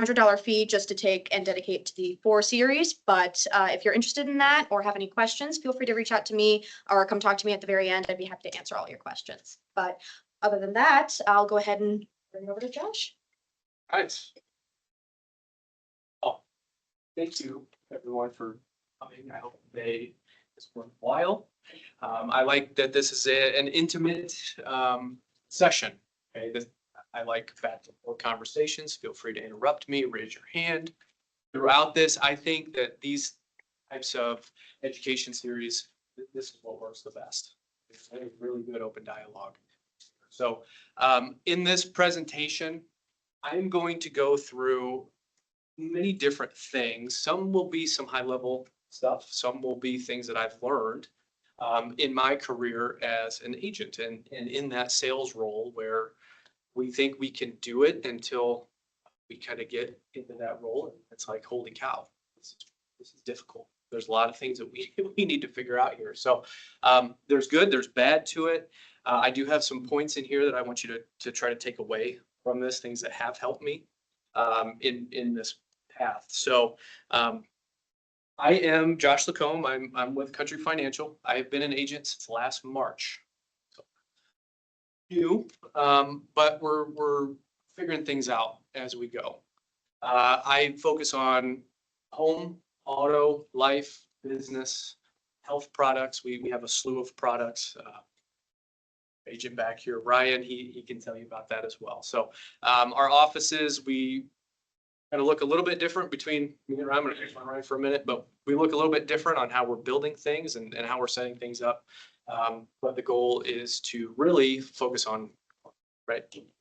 $100 fee just to take and dedicate to the 4 series. But if you're interested in that or have any questions, feel free to reach out to me or come talk to me at the very end. I'd be happy to answer all your questions. But other than that, I'll go ahead and bring it over to Josh. Nice. Oh, thank you everyone for coming. I hope today is worthwhile. I like that this is an intimate session. Okay, I like back and forth conversations. Feel free to interrupt me, raise your hand. Throughout this, I think that these types of education series, this is what works the best. It's a really good open dialogue. So in this presentation, I'm going to go through many different things. Some will be some high level stuff. Some will be things that I've learned in my career as an agent and in that sales role where we think we can do it until we kind of get into that role. And it's like, holy cow, this is difficult. There's a lot of things that we need to figure out here. So there's good, there's bad to it. I do have some points in here that I want you to try to take away from this, things that have helped me in this path. So I am Josh Lacombe. I'm with Country Financial. I have been an agent since last March. So new, but we're figuring things out as we go. I focus on home, auto, life, business, health products. We have a slew of products. Agent back here, Ryan, he can tell you about that as well. So our offices, we kind of look a little bit different between me and Ryan. I'm going to fix my Ryan for a minute, but we look a little bit different on how we're building things and how we're setting things up. But the goal is to really focus on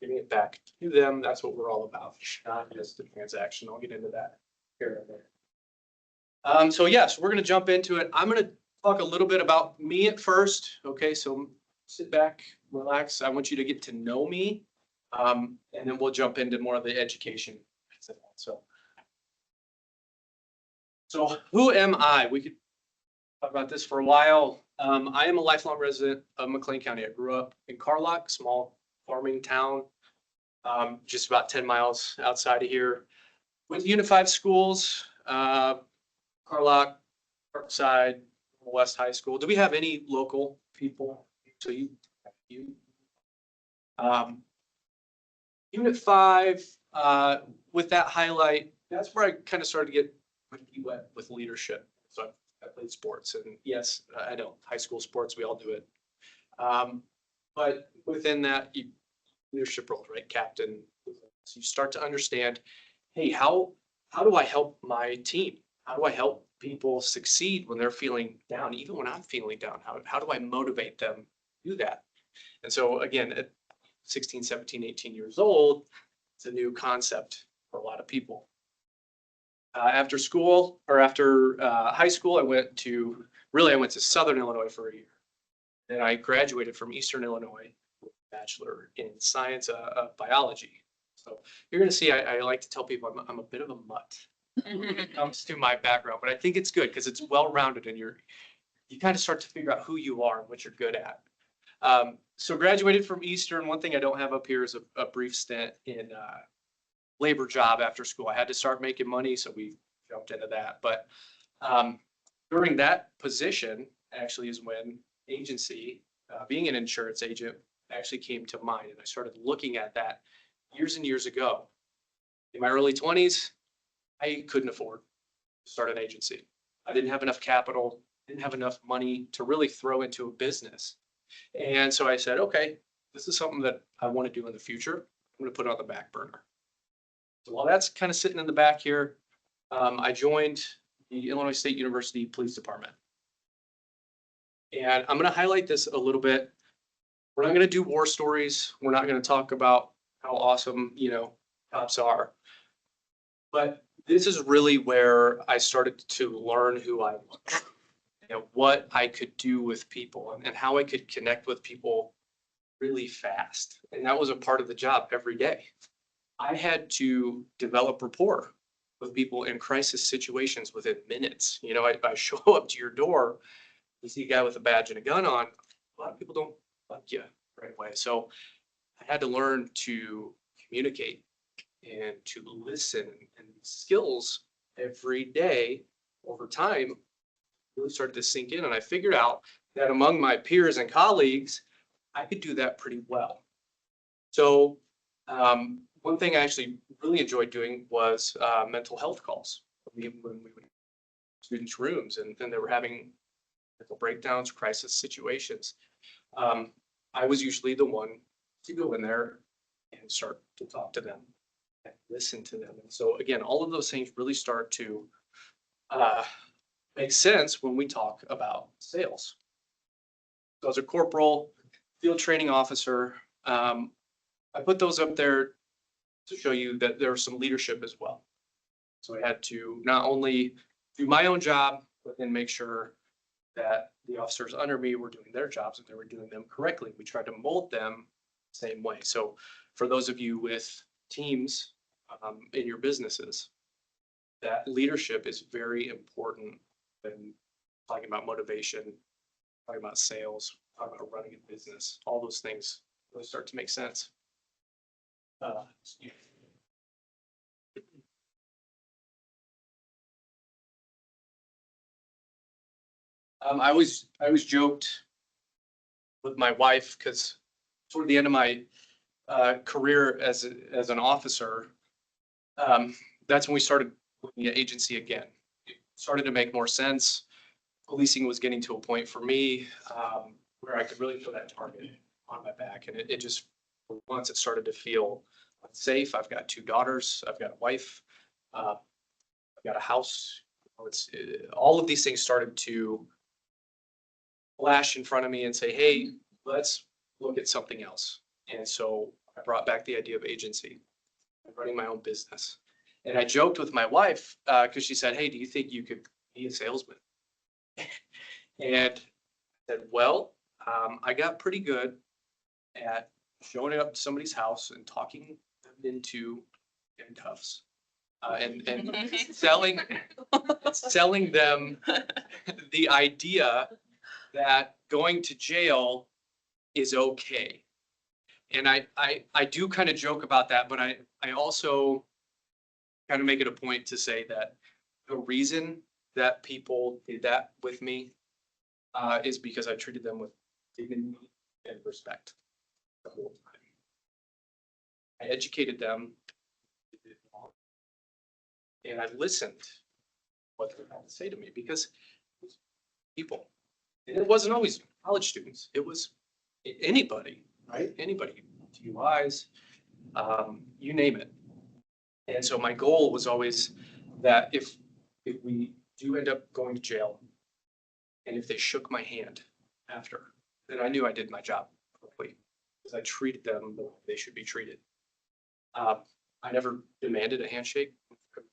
giving it back to them. That's what we're all about, not just the transaction. I'll get into that here and there. So yes, we're going to jump into it. I'm going to talk a little bit about me at first. Okay, so sit back, relax. I want you to get to know me, and then we'll jump into more of the education. So who am I? We could talk about this for a while. I am a lifelong resident of McLean County. I grew up in Carlock, small farming town, just about 10 miles outside of here. Went to Unified Schools, Carlock, Parkside, West High School. Do we have any local people? So you. Unit 5, with that highlight, that's where I kind of started to get my feet wet with leadership. So I played sports, and yes, I know high school sports, we all do it. But within that, leadership roles, right? Captain. So you start to understand, hey, how do I help my team? How do I help people succeed when they're feeling down, even when I'm feeling down? How do I motivate them to do that? And so again, at 16, 17, 18 years old, it's a new concept for a lot of people. After school or after high school, I went to Southern Illinois for a year. Then I graduated from Eastern Illinois with a bachelor in science of biology. So you're going to see, I like to tell people I'm a bit of a mutt when it comes to my background, but I think it's good because it's well-rounded and you kind of start to figure out who you are and what you're good at. So graduated from Eastern. One thing I don't have up here is a brief stint in labor job after school. I had to start making money, so we jumped into that. But during that position actually is when agency, being an insurance agent, actually came to mind. And I started looking at that years and years ago. In my early 20s, I couldn't afford to start an agency. I didn't have enough capital, didn't have enough money to really throw into a business. And so I said, okay, this is something that I want to do in the future. I'm going to put it on the back burner. So while that's kind of sitting in the back here, I joined the Illinois State University Police Department. And I'm going to highlight this a little bit. We're not going to do war stories. We're not going to talk about how awesome, cops are. But this is really where I started to learn who I was, what I could do with people and how I could connect with people really fast. And that was a part of the job every day. I had to develop rapport with people in crisis situations within minutes. I show up to your door, you see a guy with a badge and a gun on, a lot of people don't like you right away. So I had to learn to communicate and to listen, and skills every day over time really started to sink in. And I figured out that among my peers and colleagues, I could do that pretty well. So one thing I actually really enjoyed doing was mental health calls. When we would students' rooms and they were having mental breakdowns, crisis situations. I was usually the one to go in there and start to talk to them and listen to them. And so again, all of those things really start to make sense when we talk about sales. So as a corporal, field training officer, I put those up there to show you that there was some leadership as well. So I had to not only do my own job, but then make sure that the officers under me were doing their jobs and they were doing them correctly. We tried to mold them the same way. So for those of you with teams in your businesses, that leadership is very important when talking about motivation, talking about sales, talking about running a business. All those things really start to make sense. I always joked with my wife because toward the end of my career as an officer, that's when we started looking at agency again. It started to make more sense. Policing was getting to a point for me where I could really feel that target on my back, and it just once it started to feel safe. I've got 2 daughters. I've got a wife. I've got a house. All of these things started to flash in front of me and say, hey, let's look at something else. And so I brought back the idea of agency, running my own business. And I joked with my wife because she said, hey, do you think you could be a salesman? And I said, well, I got pretty good at showing up to somebody's house and talking them into handcuffs and selling them the idea that going to jail is okay. And I do kind of joke about that, but I also kind of make it a point to say that the reason that people did that with me is because I treated them with dignity and respect the whole time. I educated them and I listened to what they had to say to me because it was people. And it wasn't always college students. It was anybody, right? Anybody, DUIs, you name it. And so my goal was always that if we do end up going to jail, and if they shook my hand after, then I knew I did my job correctly because I treated them the way they should be treated. I never demanded a handshake,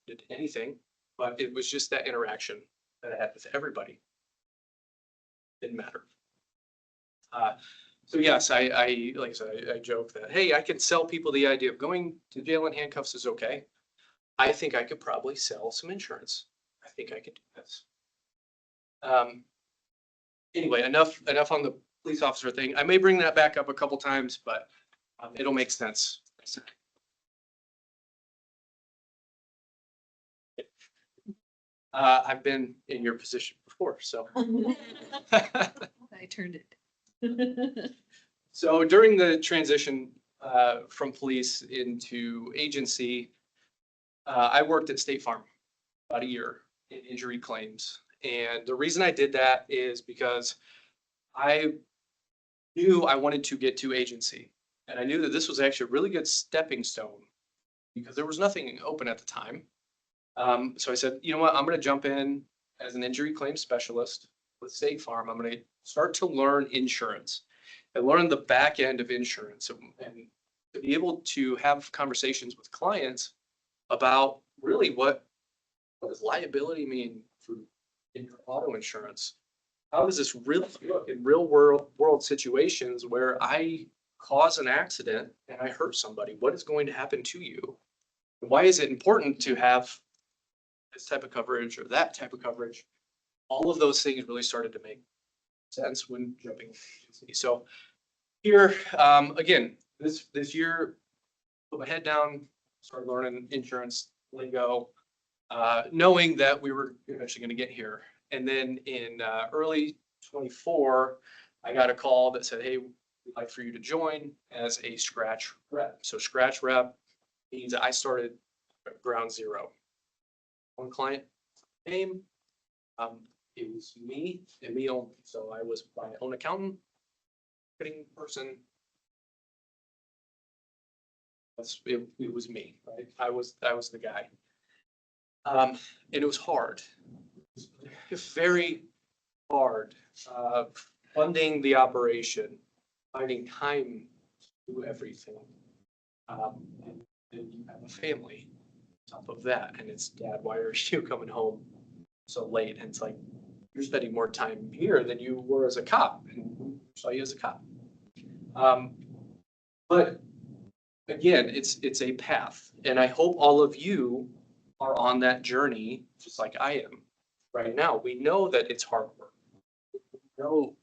did anything, but it was just that interaction that I had with everybody. Didn't matter. So yes, I like I said, I joke that, hey, I can sell people the idea of going to jail in handcuffs is okay. I think I could probably sell some insurance. I think I could do this. Anyway, enough on the police officer thing. I may bring that back up a couple times, but it'll make sense. I've been in your position before, so. I turned it. So during the transition from police into agency, I worked at State Farm about a year in injury claims. And the reason I did that is because I knew I wanted to get to agency. And I knew that this was actually a really good stepping stone because there was nothing open at the time. So I said, you know what, I'm going to jump in as an injury claim specialist with State Farm. I'm going to start to learn insurance and learn the back end of insurance and to be able to have conversations with clients about really what does liability mean for in your auto insurance? How does this really look in real world situations where I cause an accident and I hurt somebody? What is going to happen to you? Why is it important to have this type of coverage or that type of coverage? All of those things really started to make sense when jumping into agency. So here, again, this year, put my head down, started learning insurance lingo, knowing that we were eventually going to get here. And then in early 24, I got a call that said, hey, we'd like for you to join as a scratch rep. So scratch rep means I started at ground zero. One client came, it was me and me only. So I was my own accountant, marketing person. It was me, right? I was the guy. And it was hard. It was very hard. Funding the operation, finding time to do everything. And you have a family on top of that. And it's, Dad, why are you coming home so late? And it's like, you're spending more time here than you were as a cop, and we saw you as a cop. But again, it's a path, and I hope all of you are on that journey, just like I am right now. We know that it's hard work. We know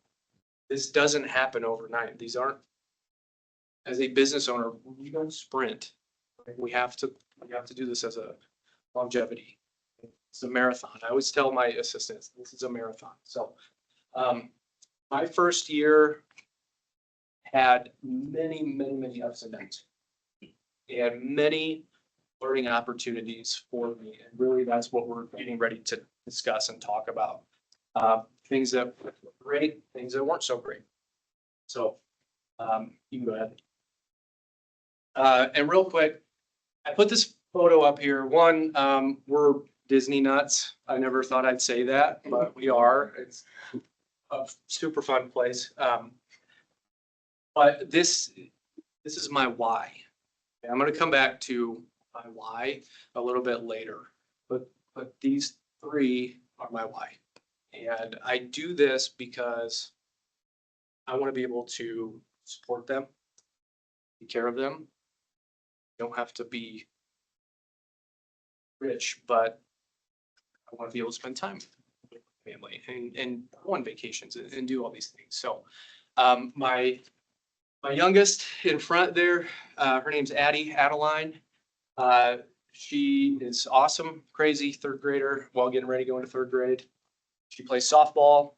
this doesn't happen overnight. These aren't, as a business owner, we don't sprint. We have to do this as a longevity. It's a marathon. I always tell my assistants, this is a marathon. So, my first year had many ups and downs, and many learning opportunities for me. And really, that's what we're getting ready to discuss and talk about. Things that were great, things that weren't so great. So, you can go ahead. And real quick, I put this photo up here. One, we're Disney nuts. I never thought I'd say that, but we are. It's a super fun place. But this is my why. I'm going to come back to my why a little bit later, but these three are my why. And I do this because I want to be able to support them, take care of them. You don't have to be rich, but I want to be able to spend time with my family and go on vacations and do all these things. So my youngest in front there, her name's Adeline. She is awesome, crazy third grader while getting ready to go into third grade. She plays softball.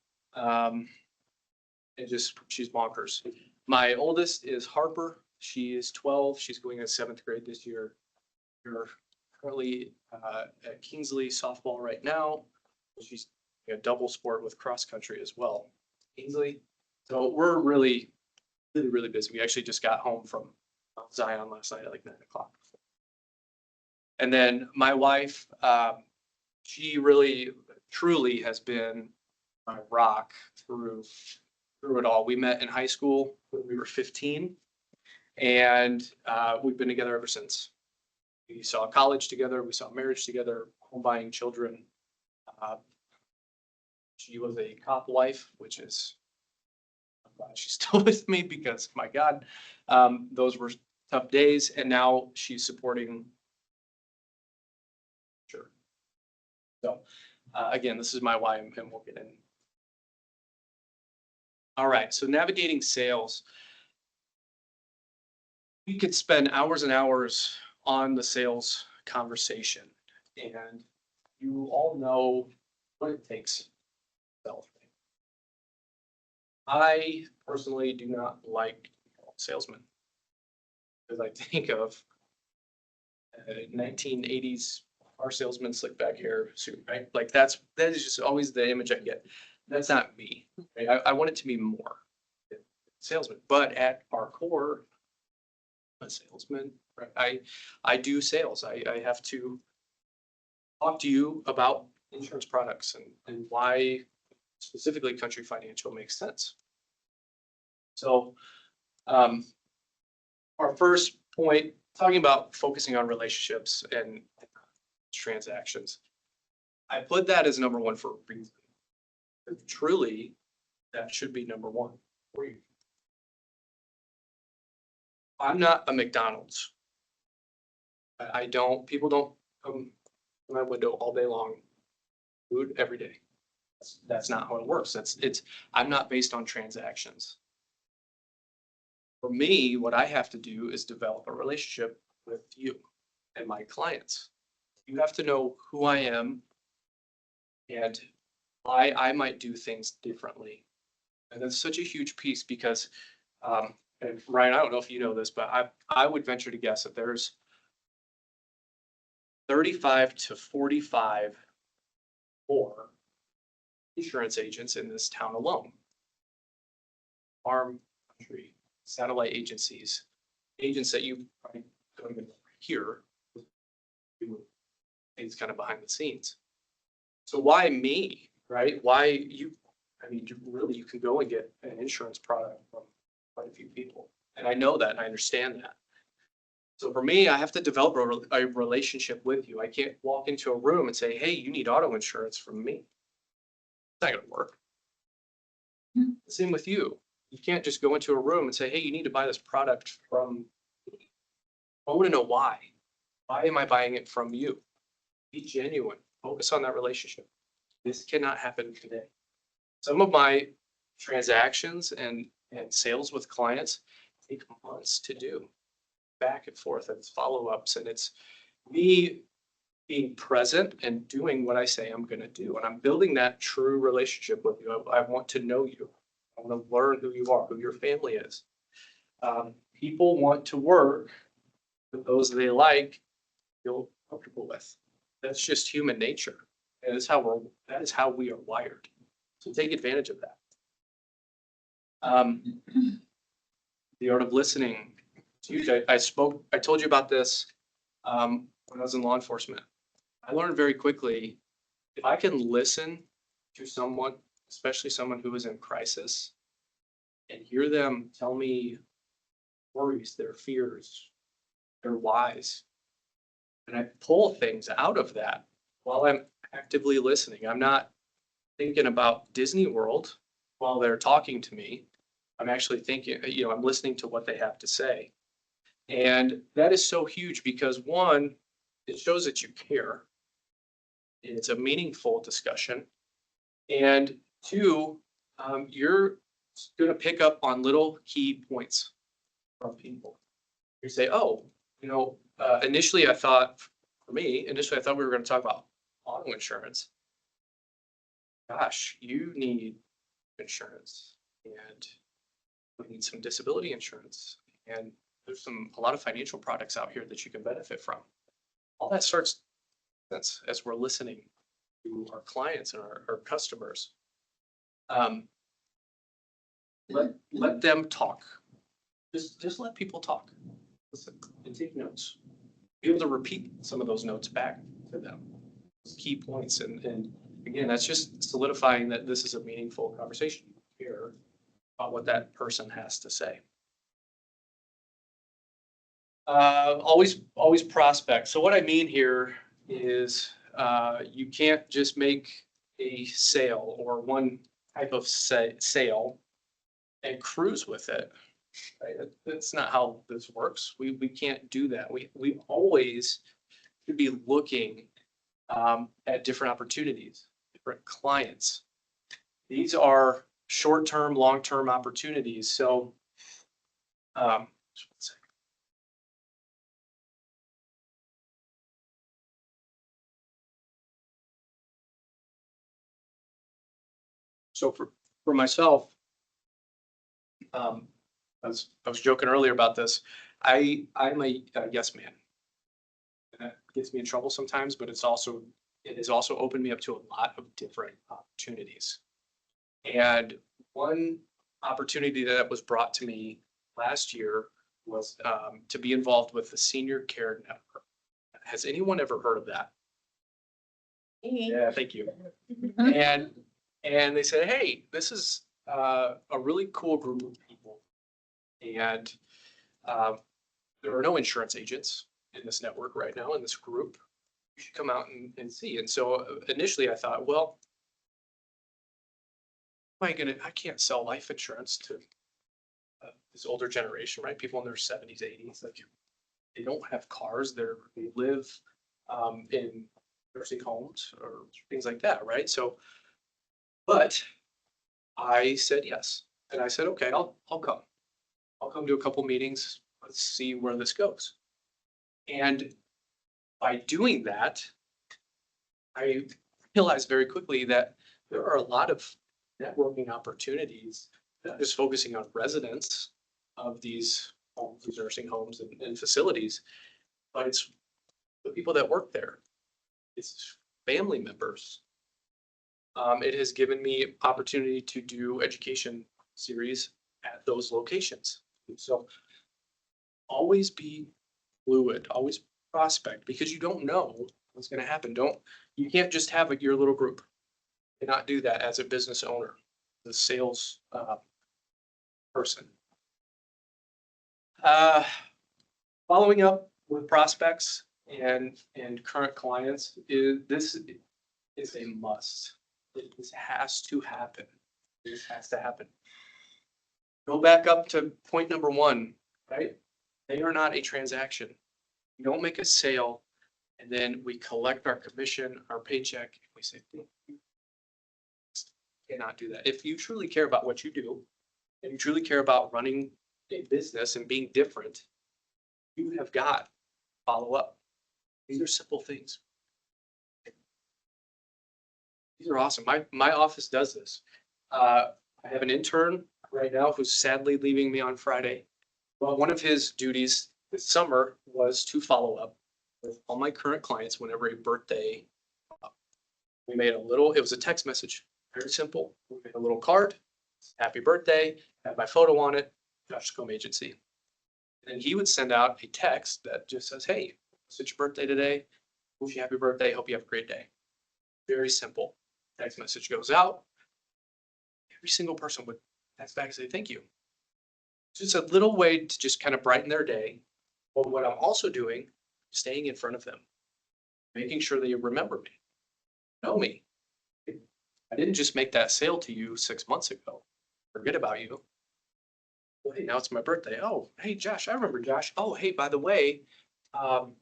She's bonkers. My oldest is Harper. She is 12. She's going into seventh grade this year. We're currently at Kingsley softball right now. She's a double sport with cross country as well. Kingsley. So we're really busy. We actually just got home from Zion last night at like 9 o'clock. And then my wife, she really truly has been my rock through it all. We met in high school when we were 15, and we've been together ever since. We saw college together, we saw marriage together, home buying children. She was a cop wife, which is, I'm glad she's still with me because my God, those were tough days. And now she's supporting. Sure. So again, this is my why, and we'll get in. All right, so navigating sales. We could spend hours and hours on the sales conversation, and you all know what it takes to sell. I personally do not like salesmen because I think of 1980s car salesman, slick back hair suit, right? Like that is just always the image I get. That's not me. Right? I want it to be more salesman, but at our core, I'm a salesman. Right? I do sales. I have to talk to you about insurance products and why specifically Country Financial makes sense. So our first point, talking about focusing on relationships and transactions. I put that as number one for a reason. Truly, that should be number one for you. I'm not a McDonald's. People don't come to my window all day long, food every day. That's not how it works. I'm not based on transactions. For me, what I have to do is develop a relationship with you. and my clients. You have to know who I am and why I might do things differently. And that's such a huge piece because, and Ryan, I don't know if you know this, but I would venture to guess that there's 35 to 45 more insurance agents in this town alone. Farm, country, satellite agencies, agents that you probably don't even hear. Things kind of behind the scenes. So why me, right? Why you? I mean, you can go and get an insurance product from quite a few people. And I know that, and I understand that. So for me, I have to develop a relationship with you. I can't walk into a room and say, hey, you need auto insurance from me. It's not gonna work. Same with you. You can't just go into a room and say, hey, you need to buy this product from me. I want to know why. Why am I buying it from you? Be genuine. Focus on that relationship. This cannot happen today. Some of my transactions and sales with clients take months to do, back and forth, and it's follow-ups, and it's me being present and doing what I say I'm going to do. And I'm building that true relationship with you. I want to know you. I want to learn who you are, who your family is. People want to work with those they like, feel comfortable with. That's just human nature. And that is how we are wired. So take advantage of that. The art of listening. It's huge. I told you about this when I was in law enforcement. I learned very quickly, if I can listen to someone, especially someone who is in crisis, and hear them tell me worries, their fears, their whys, and I pull things out of that while I'm actively listening. I'm not thinking about Disney World while they're talking to me. I'm actually thinking, I'm listening to what they have to say. And that is so huge because one, it shows that you care. It's a meaningful discussion. And two, you're going to pick up on little key points from people. You say, oh, initially I thought we were going to talk about auto insurance. Gosh, you need insurance and we need some disability insurance. And there's a lot of financial products out here that you can benefit from. All that starts as we're listening to our clients and our customers. Let them talk. Just let people talk. Listen and take notes. Be able to repeat some of those notes back to them. Those key points. And again, that's just solidifying that this is a meaningful conversation here about what that person has to say. Always prospect. So what I mean here is you can't just make a sale or one type of sale and cruise with it. Right? That's not how this works. We can't do that. We always should be looking at different opportunities, different clients. These are short-term, long-term opportunities. So So for myself, I was joking earlier about this. I'm a yes man. And that gets me in trouble sometimes, but it has also opened me up to a lot of different opportunities. And one opportunity that was brought to me last year was to be involved with the Senior Care Network. Has anyone ever heard of that? Yeah, thank you. And they said, hey, this is a really cool group of people. And there are no insurance agents in this network right now, in this group. You should come out and see. And so initially I thought, well, I can't sell life insurance to this older generation, right? People in their 70s, 80s, like they don't have cars. They live in nursing homes or things like that, right? So, but I said yes. And I said, okay, I'll come. I'll come to a couple meetings. Let's see where this goes. And by doing that, I realized very quickly that there are a lot of networking opportunities, not just focusing on residents of these homes, these nursing homes and facilities, but it's the people that work there. It's family members. It has given me opportunity to do education series at those locations. So always be fluid, always prospect, because you don't know what's gonna happen. You can't just have your little group. You cannot do that as a business owner, the sales person. Following up with prospects and current clients this is a must. This has to happen. This has to happen. Go back up to point number 1, right? They are not a transaction. You don't make a sale and then we collect our commission, our paycheck, and we say, "Thank you." Cannot do that. If you truly care about what you do and you truly care about running a business and being different, you have got follow up. These are simple things. These are awesome. My office does this. I have an intern right now who's sadly leaving me on Friday. Well, one of his duties this summer was to follow up with all my current clients whenever a birthday. We made it was a text message, very simple. We made a little card, happy birthday, had my photo on it, Josh Scombe Agency. And he would send out a text that just says, "Hey, it's your birthday today. Wish you happy birthday. Hope you have a great day." Very simple. Text message goes out. Every single person would text back and say, "Thank you." Just a little way to just kind of brighten their day. But what I'm also doing, staying in front of them, making sure they remember me, know me. I didn't just make that sale to you 6 months ago. Forget about you. Well, hey, now it's my birthday. Oh, hey, Josh, I remember Josh. Oh, hey, by the way, now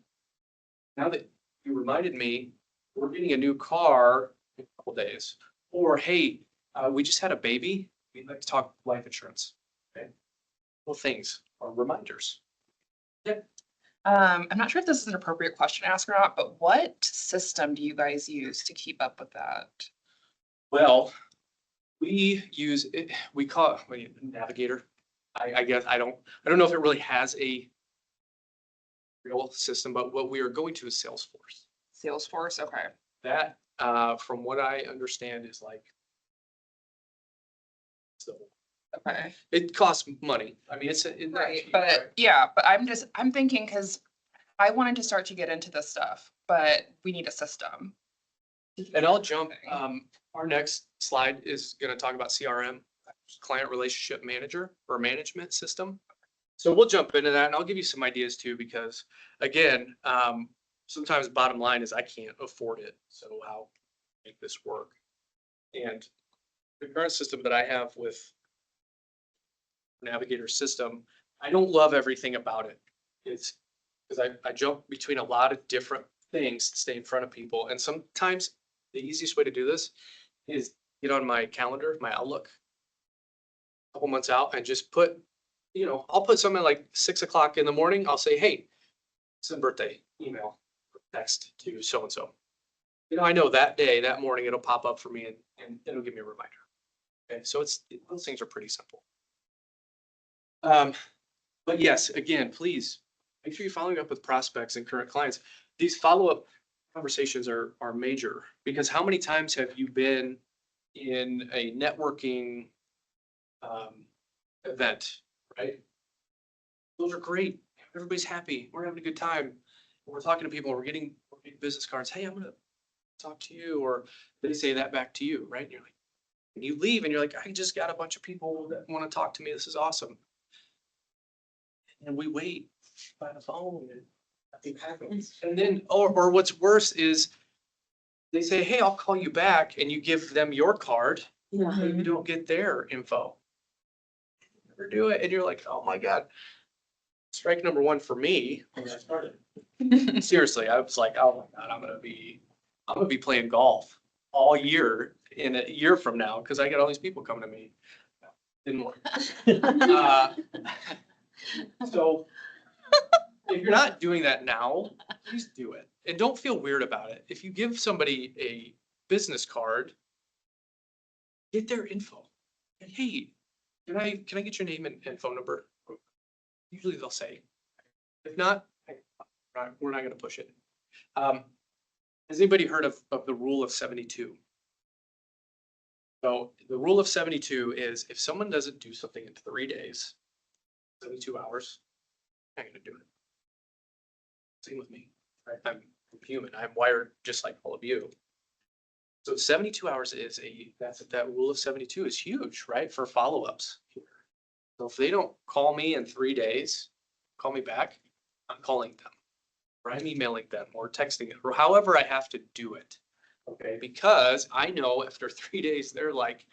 that you reminded me, we're getting a new car in a couple days. Or, hey, we just had a baby. We'd like to talk life insurance. Okay. Little things or reminders. I'm not sure if this is an appropriate question to ask or not, but what system do you guys use to keep up with that? Well, we use it, we call it Navigator. I guess I don't know if it really has a real system, but what we are going to is Salesforce. Salesforce, okay. That, from what I understand, is like. So Okay, it costs money. I mean, it's not right, cheap, but right? yeah, but I'm thinking, cause I wanted to start to get into this stuff, but we need a system. And I'll jump, our next slide is gonna talk about CRM, Client Relationship Manager or Management System. So we'll jump into that and I'll give you some ideas too, because again, sometimes bottom line is I can't afford it. So how make this work? And the current system that I have with Navigator system, I don't love everything about it. It's because I jump between a lot of different things to stay in front of people. And sometimes the easiest way to do this is get on my calendar, my Outlook, a couple months out and just put, I'll put something like 6 o'clock in the morning. I'll say, "Hey, it's a birthday email, text to so-and-so." I know that day, that morning, it'll pop up for me and it'll give me a reminder. Okay, so those things are pretty simple. But yes, again, please make sure you're following up with prospects and current clients. These follow-up conversations are major because how many times have you been in a networking event, right? Those are great. Everybody's happy. We're having a good time. We're talking to people. We're getting business cards. "Hey, I'm gonna talk to you," or they say that back to you, right? And you're like, and you leave and you're like, "I just got a bunch of people that want to talk to me. This is awesome." And we wait by the phone and nothing happens. And then, or what's worse is they say, "Hey, I'll call you back," and you give them your card, and you don't get their info. Never do it. And you're like, "Oh my God." Strike number 1 for me when I started. Seriously, I was like, "Oh my God, I'm gonna be playing golf all year in a year from now because I got all these people coming to me." Didn't work. So if you're not doing that now, please do it. and don't feel weird about it. If you give somebody a business card, get their info. And hey, can I get your name and phone number? Usually they'll say. If not, we're not gonna push it. Has anybody heard of the rule of 72? So the rule of 72 is if someone doesn't do something in 3 days, 72 hours, I'm not gonna do it. Same with me, right? I'm human. I'm wired just like all of you. So 72 hours is that rule of 72 is huge, right? For follow-ups. So if they don't call me in 3 days, call me back, I'm calling them. Or I'm emailing them or texting them, or however I have to do it. Okay, because I know after 3 days, they're like,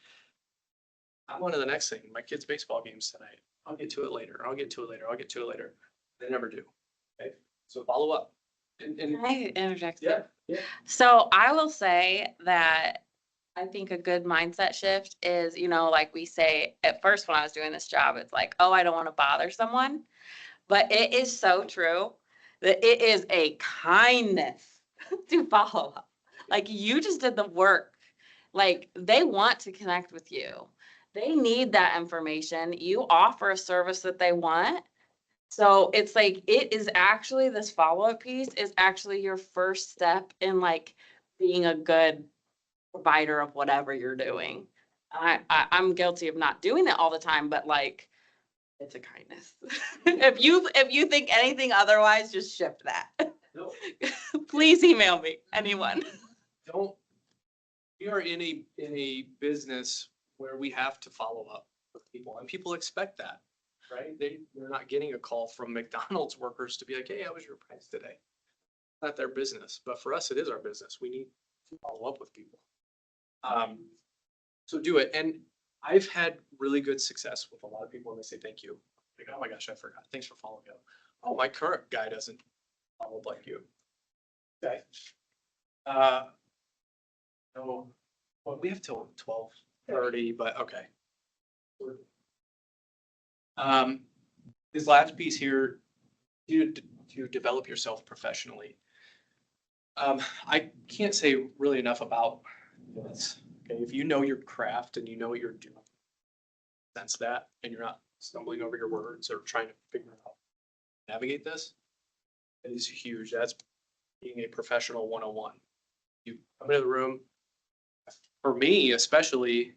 I'm on to the next thing. My kid's baseball game's tonight. I'll get to it later. I'll get to it later. I'll get to it later. They never do. Okay, so follow up. And Can I interject? yeah, yeah. So I will say that I think a good mindset shift is, like we say at first when I was doing this job, it's like, oh, I don't want to bother someone. But it is so true that it is a kindness to follow up. Like you just did the work. Like they want to connect with you. They need that information. You offer a service that they want. So it's like, it is actually, this follow-up piece is actually your first step in like being a good provider of whatever you're doing. I'm guilty of not doing it all the time, but like, it's a kindness. If you think anything otherwise, just shift that. No, Please email me, anyone. don't. We are in a business where we have to follow up with people, and people expect that, right? They're not getting a call from McDonald's workers to be like, hey, how was your price today? Not their business, but for us, it is our business. We need to follow up with people. So do it. And I've had really good success with a lot of people when they say thank you. Like, oh my gosh, I forgot. Thanks for following up. Oh, my current guy doesn't follow up like you. Okay. No, well, we have till 12:30, but okay. This last piece here, to develop yourself professionally. I can't say really enough about this. Okay, if you know your craft and you know what you're doing, sense that, and you're not stumbling over your words or trying to figure out, navigate this, it is huge. That's being a professional 101. You come into the room, for me especially,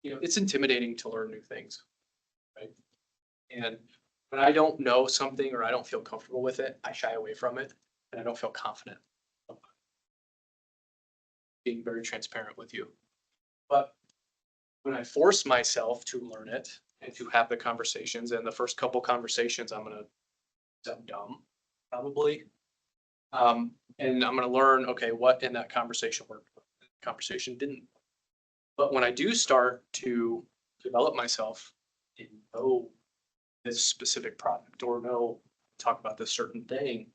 it's intimidating to learn new things, right? And when I don't know something or I don't feel comfortable with it, I shy away from it and I don't feel confident. Being very transparent with you. But when I force myself to learn it and to have the conversations, and the first couple conversations, I'm dumb, probably. And I'm gonna learn, okay, what in that conversation worked, what in that conversation didn't. But when I do start to develop myself and know this specific product or talk about this certain thing,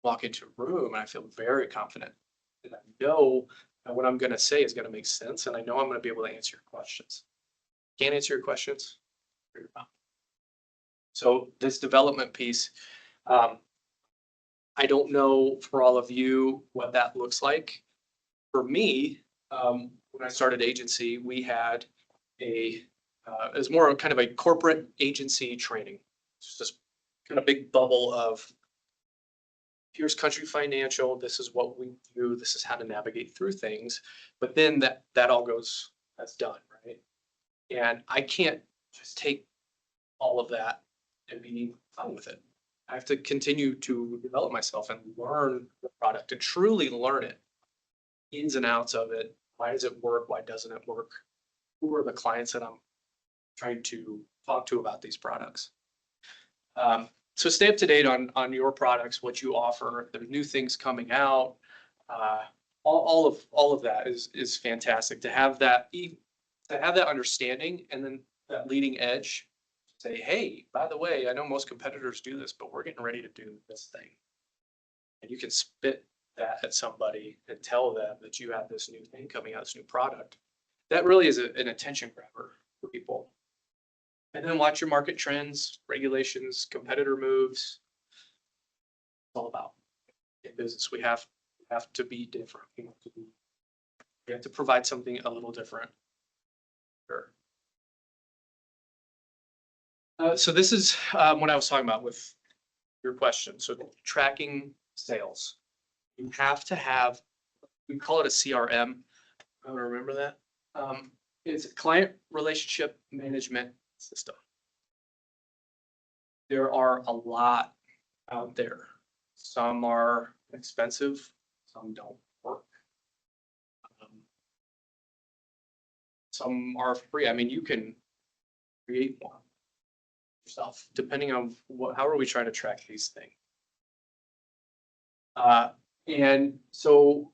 walk into a room and I feel very confident. And I know that what I'm gonna say is gonna make sense, and I know I'm gonna be able to answer your questions. Can't answer your questions? Figure it out. So this development piece, I don't know for all of you what that looks like. For me, when I started agency, we had it was more kind of a corporate agency training. It's just kind of big bubble of, here's Country Financial, this is what we do, this is how to navigate through things. But then that all goes, that's done, right? And I can't just take all of that and be fine with it. I have to continue to develop myself and learn the product, and truly learn it, ins and outs of it. Why does it work? Why doesn't it work? Who are the clients that I'm trying to talk to about these products? So stay up to date on your products, what you offer. If there's new things coming out, all of that is fantastic. To have that understanding, and then that leading edge. Say, hey, by the way, I know most competitors do this, but we're getting ready to do this thing. And you can spit that at somebody and tell them that you have this new thing coming out, this new product. That really is an attention grabber for people. And then watch your market trends, regulations, competitor moves. It's all about. in business. We have to be different. We have to provide something a little different. Sure. So this is what I was talking about with your question. So tracking sales. You have to have, we call it a CRM. I don't remember that. It's a client relationship management system. There are a lot out there. Some are expensive, some don't work. Some are free. I mean, you can create one yourself, depending on how are we trying to track these things. And so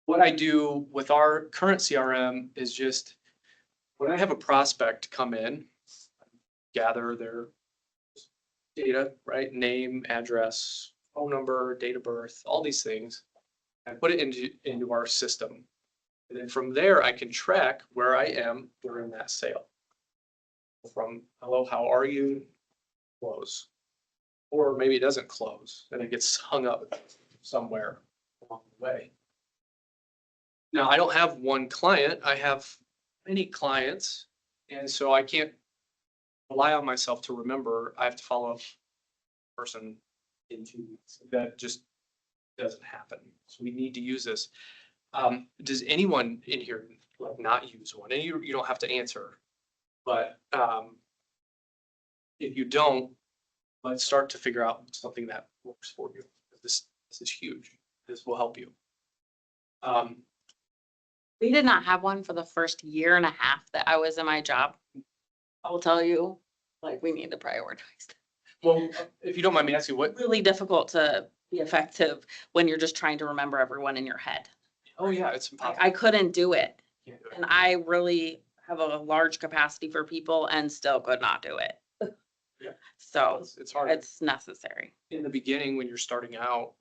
what I do with our current CRM is just when I have a prospect come in, gather their data, right? Name, address, phone number, date of birth, all these things. I put it into our system. And then from there, I can track where I am during that sale. From hello, how are you? Close. Or maybe it doesn't close and it gets hung up somewhere along the way. Now, I don't have one client. I have many clients. And so I can't rely on myself to remember. I have to follow up person in 2 weeks. That just doesn't happen. So we need to use this. Does anyone in here like not use one? And you don't have to answer, but if you don't, let's start to figure out something that works for you. This is huge. This will help you. We did not have one for the first year and a half that I was in my job. I will tell you, like, we need to prioritize. Well, if you don't mind me asking, what? Really difficult to be effective when you're just trying to remember everyone in your head. Oh yeah, it's Like, impossible. I couldn't do it. Can't do it. And I really have a large capacity for people and still could not do it. Yeah. So It's hard. it's necessary. In the beginning, when you're starting out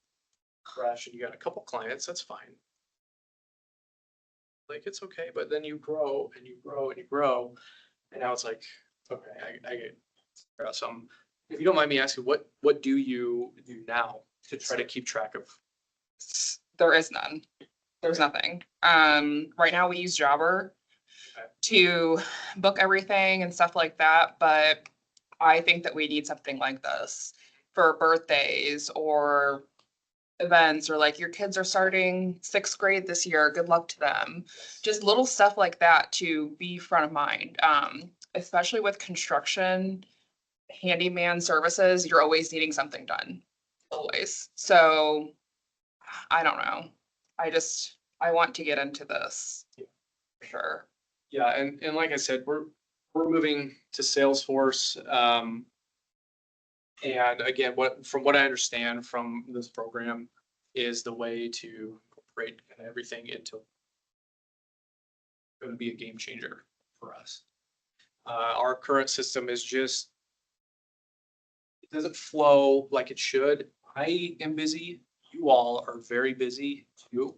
fresh and you got a couple clients, that's fine. Like, it's okay, but then you grow and you grow and you grow. And now it's like, okay, I get figure out something. If you don't mind me asking, what do you do now to try to keep track of? There is none. There's nothing. Right now we use Jobber Okay. to book everything and stuff like that, but I think that we need something like this for birthdays or events, or like your kids are starting 6th grade this year, good luck to them. Just little stuff like that to be front of mind. Especially with construction, handyman services, you're always needing something done, always. So I don't know. I want to get into this. Yeah. For sure. Yeah, and like I said, we're moving to Salesforce. And again, from what I understand from this program is the way to incorporate kind of everything into going to be a game changer for us. Our current system is just, it doesn't flow like it should. I am busy. You all are very busy too.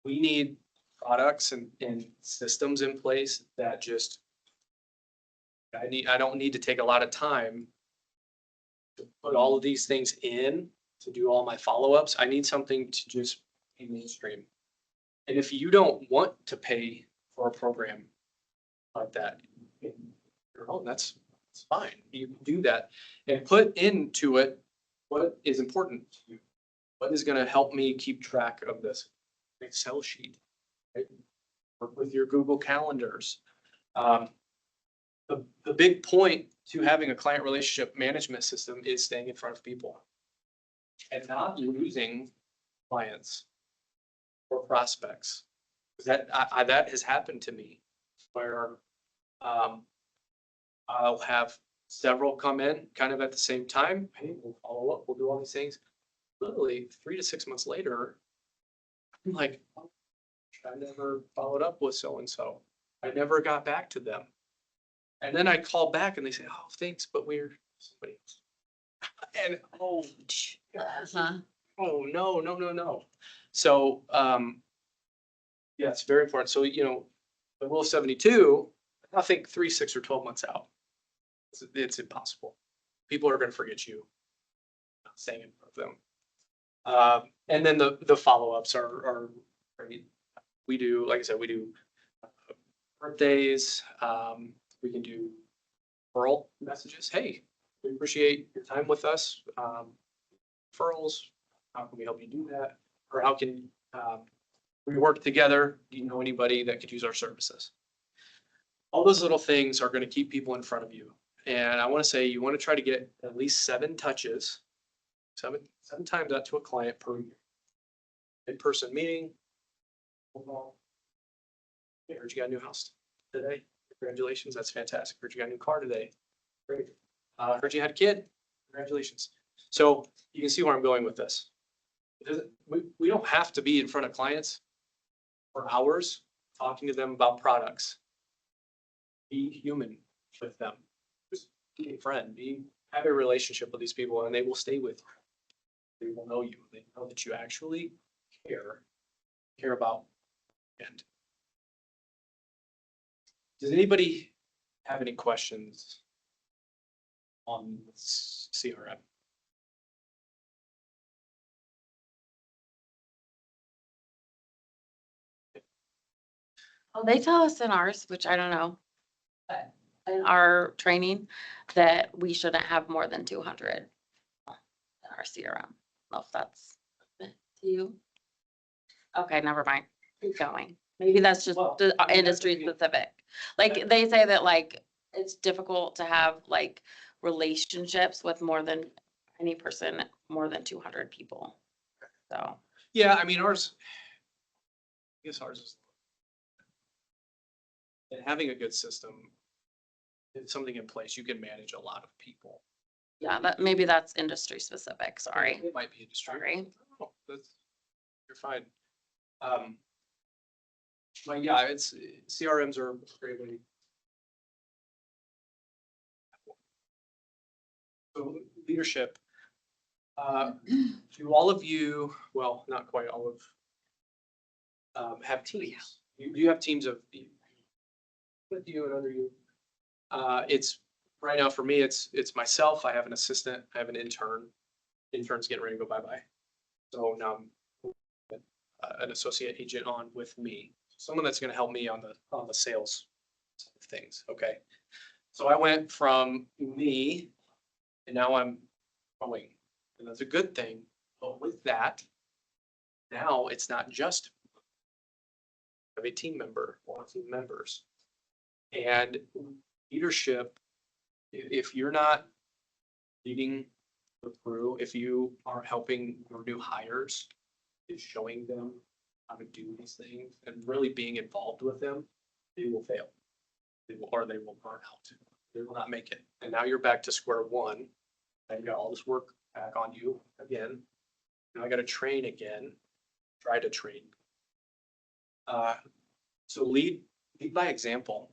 We need products and systems in place that just, I don't need to take a lot of time to put all of these things in to do all my follow-ups. I need something to just be mainstream. And if you don't want to pay for a program like that, your own, that's fine. You can do that and put into it what is important to you. What is going to help me keep track of this Excel sheet? Right? Work with your Google calendars. The big point to having a client relationship management system is staying in front of people and not losing clients or prospects. That has happened to me where I'll have several come in kind of at the same time. Hey, we'll follow up, we'll do all these things. Literally 3 to 6 months later, I'm like, oh, I never followed up with so-and-so. I never got back to them. And then I call back and they say, oh, thanks, but we're somebody else. And oh, Uh-huh. oh, no. So, yeah, it's very important. So, the rule of 72, I think 3, 6, or 12 months out, it's impossible. People are going to forget you, not staying in front of them. And then the follow-ups are great. We do, like I said, we do birthdays, we can do referral messages. Hey, we appreciate your time with us. Referrals, how can we help you do that? Or how can we work together? Do you know anybody that could use our services? All those little things are going to keep people in front of you. And I want to say you want to try to get at least 7 touches, seven times that to a client per year. In-person meeting. I heard you got a new house today. Congratulations, that's fantastic. Heard you got a new car today. Great. Heard you had a kid. Congratulations. So you can see where I'm going with this. We don't have to be in front of clients for hours talking to them about products. Be human with them. Just be a friend. Have a relationship with these people, and they will stay with you. They will know you. They know that you actually care about. And does anybody have any questions on CRM? Well, they tell us in ours, which I don't know, but in our training, that we shouldn't have more than 200 in our CRM. I don't know if that's to you. Okay, never mind. Keep going. Maybe that's just Well, the I mean, industry that's- specific. Like, they say that like, it's difficult to have like relationships with more than any person, more than 200 people. So, Yeah, I mean, ours, I guess ours is. And having a good system, it's something in place, you can manage a lot of people. yeah, that, maybe that's industry specific, sorry. It might be industry. Sorry. Oh, you're fine. But yeah, it's CRMs are a great way. So leadership. Do all of you, well, not quite all of, have teams? You have teams of with you and under you. It's right now for me, it's myself. I have an assistant. I have an intern. Intern's getting ready to go bye-bye. So now I'm an associate agent on with me. Someone that's going to help me on the sales side of things. Okay. So I went from me and now I'm growing. And that's a good thing. But with that, now it's not just of a team member or team members. And leadership, if you're not leading the crew, if you are helping your new hires, is showing them how to do these things and really being involved with them, they will fail. They will burn out. They will not make it. And now you're back to square one. And you got all this work back on you again. Now I got to train again, try to train. So lead by example.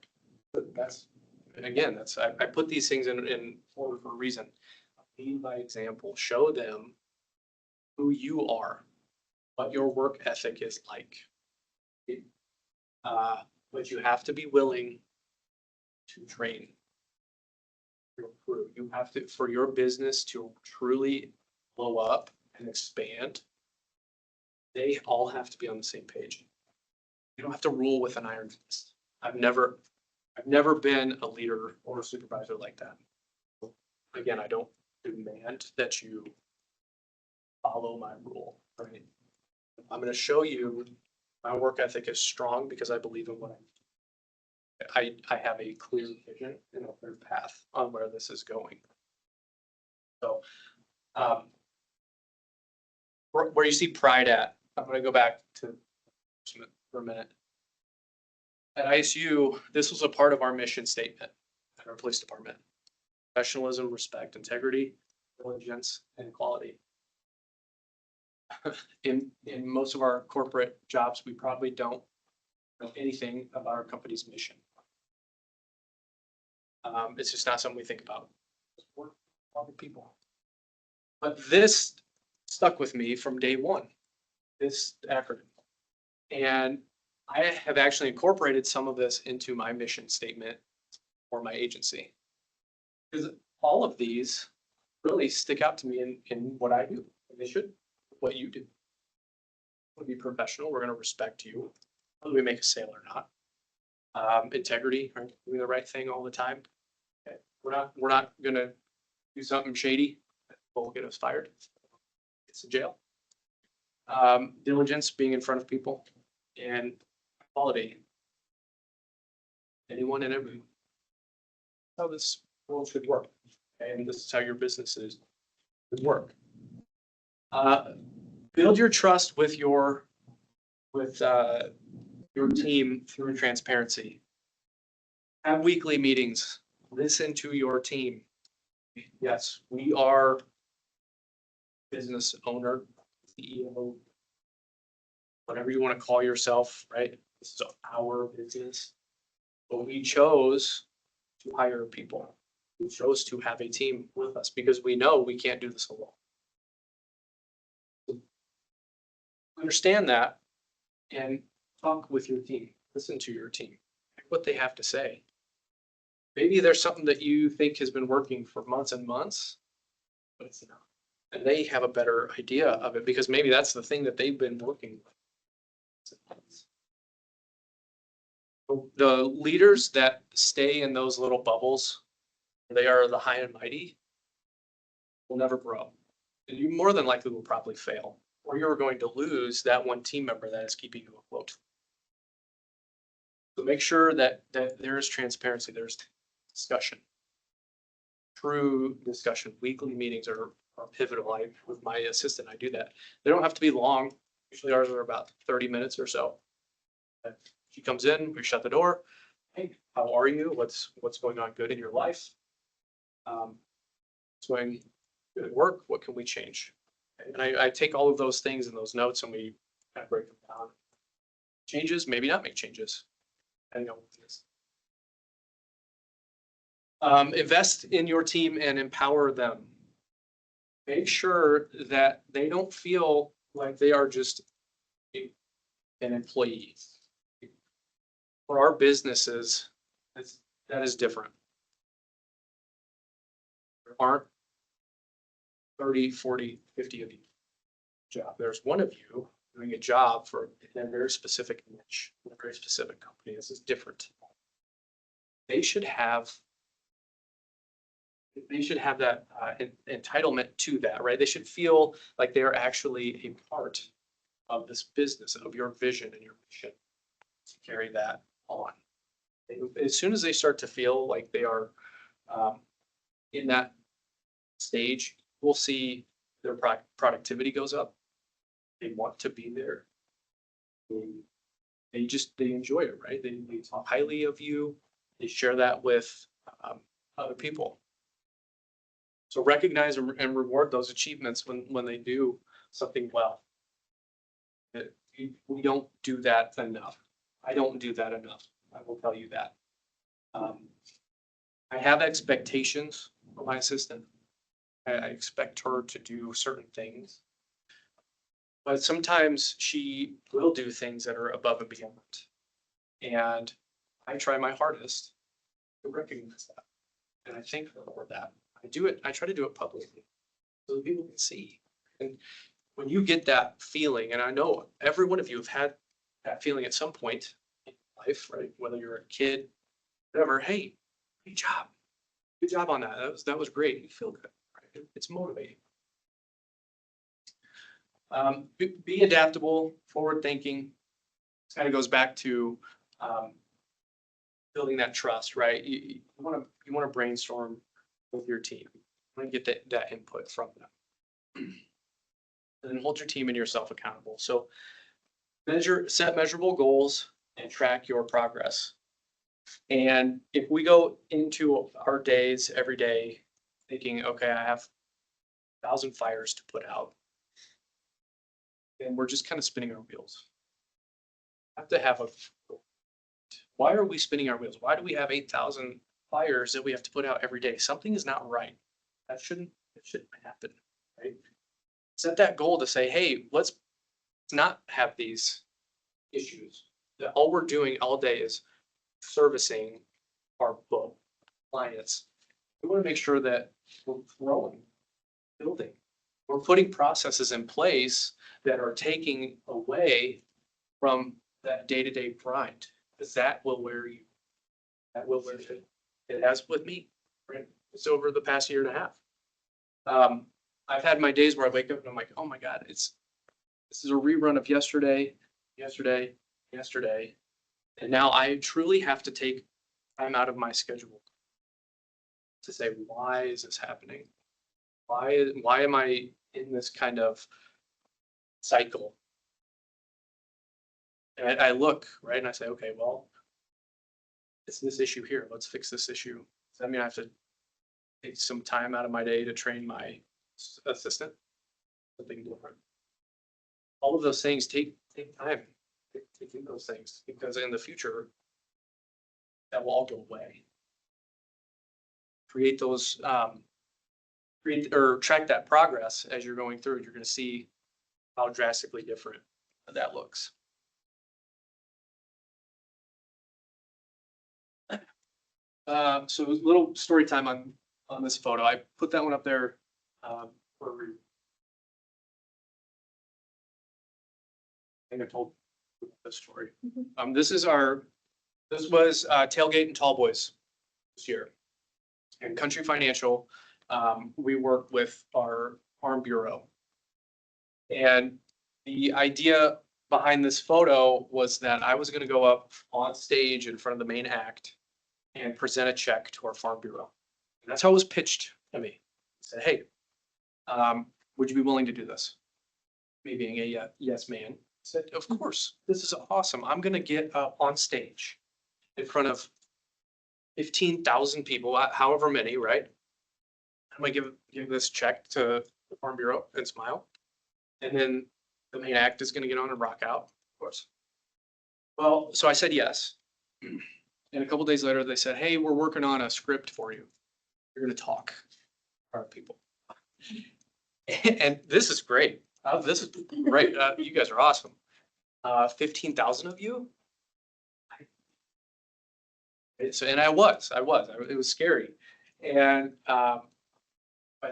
That's, again, I put these things in order for a reason. Lead by example, show them who you are, what your work ethic is like. But you have to be willing to train your crew. You have to, for your business to truly blow up and expand, they all have to be on the same page. You don't have to rule with an iron fist. I've never been a leader or a supervisor like that. Again, I don't demand that you follow my rule, right? I'm going to show you my work ethic is strong because I believe in what I have a clear vision and a clear path on where this is going. So, where you see pride at, I'm going to go back to for a minute. At ISU, this was a part of our mission statement at our police department. Professionalism, respect, integrity, diligence, and quality. In most of our corporate jobs, we probably don't know anything about our company's mission. It's just not something we think about. We're people. But this stuck with me from day one, this acronym. And I have actually incorporated some of this into my mission statement for my agency. Because all of these really stick out to me in what I do. And they should what you do. We'll be professional. We're gonna respect you, whether we make a sale or not. Integrity, right? Doing the right thing all the time. Okay. We're not gonna do something shady that will get us fired. It's a jail. Diligence, being in front of people, and quality. Anyone and everyone. How this world should work, and this is how your businesses should work. Build your trust with your team through transparency. Have weekly meetings. Listen to your team. Yes, we are business owner, CEO, whatever you want to call yourself, right? This is our business. But we chose to hire people. We chose to have a team with us because we know we can't do this alone. Understand that and talk with your team. Listen to your team. What they have to say. Maybe there's something that you think has been working for months and months, but it's not. And they have a better idea of it because maybe that's the thing that they've been working with. The leaders that stay in those little bubbles, they are the high and mighty, will never grow. And you more than likely will probably fail, or you're going to lose that one team member that is keeping you afloat. So make sure that there is transparency, there's discussion. True discussion. Weekly meetings are pivotal. With my assistant, I do that. They don't have to be long. Usually ours are about 30 minutes or so. She comes in, we shut the door. Hey, how are you? What's going on good in your life? What's going good at work? What can we change? And I take all of those things and those notes and we kind of break them down. Changes, maybe not make changes. Depending on what it is. Invest in your team and empower them. Make sure that they don't feel like they are just an employee. For our businesses, that is different. There aren't 30, 40, 50 of you. Job. There's one of you doing a job for a very specific niche, a very specific company. This is different. They should have that entitlement to that, right? They should feel like they are actually a part of this business, of your vision and your mission to carry that on. As soon as they start to feel like they are in that stage, we'll see their productivity goes up. They want to be there. They enjoy it, right? They talk highly of you. They share that with other people. So recognize and reward those achievements when they do something well. We don't do that enough. I don't do that enough. I will tell you that. I have expectations for my assistant. I expect her to do certain things. But sometimes she will do things that are above and beyond. And I try my hardest to recognize that. And I thank her for that. I try to do it publicly so that people can see. And when you get that feeling, and I know every one of you have had that feeling at some point in life, right? Whether you're a kid, whatever, hey, good job. Good job on that. That was great. You feel good, right? It's motivating. Be adaptable, forward thinking. This kind of goes back to building that trust, right? You want to brainstorm with your team. You want to get that input from them. And then hold your team and yourself accountable. So set measurable goals and track your progress. And if we go into our days every day thinking, okay, I have 1,000 fires to put out, and we're just kind of spinning our wheels. I have to have why are we spinning our wheels? Why do we have 8,000 fires that we have to put out every day? Something is not right. It shouldn't happen, right? Set that goal to say, hey, let's not have these issues. That all we're doing all day is servicing our clients. We want to make sure that we're growing, building. We're putting processes in place that are taking away from that day-to-day grind, because that will wear you. That will wear you. It has with me, right? It's over the past year and a half. I've had my days where I wake up and I'm like, oh my God, this is a rerun of yesterday. And now I truly have to take time out of my schedule to say, why is this happening? Why am I in this kind of cycle? And I look, right, and I say, okay, well, it's this issue here. Let's fix this issue. Does that mean I have to take some time out of my day to train my assistant? Something different. All of those things take time to do those things, because in the future, that will all go away. Create those, create or track that progress as you're going through. You're going to see how drastically different that looks. So a little story time on this photo. I put that one up there. For I think I told the story. This was Tailgate and Tall Boys this year. And Country Financial, we work with our Farm Bureau. And the idea behind this photo was that I was gonna go up on stage in front of the main act and present a check to our Farm Bureau. And that's how it was pitched to me. I said, hey, would you be willing to do this? Me being a yes man, I said, of course, this is awesome. I'm gonna get up on stage in front of 15,000 people, however many, right? I'm gonna give this check to the Farm Bureau and smile. And then the main act is gonna get on and rock out, of course. Well, so I said yes. And a couple days later, they said, hey, we're working on a script for you. You're gonna talk to our people. And this is great. This is great. You guys are awesome. 15,000 of you. So, and it was scary. And I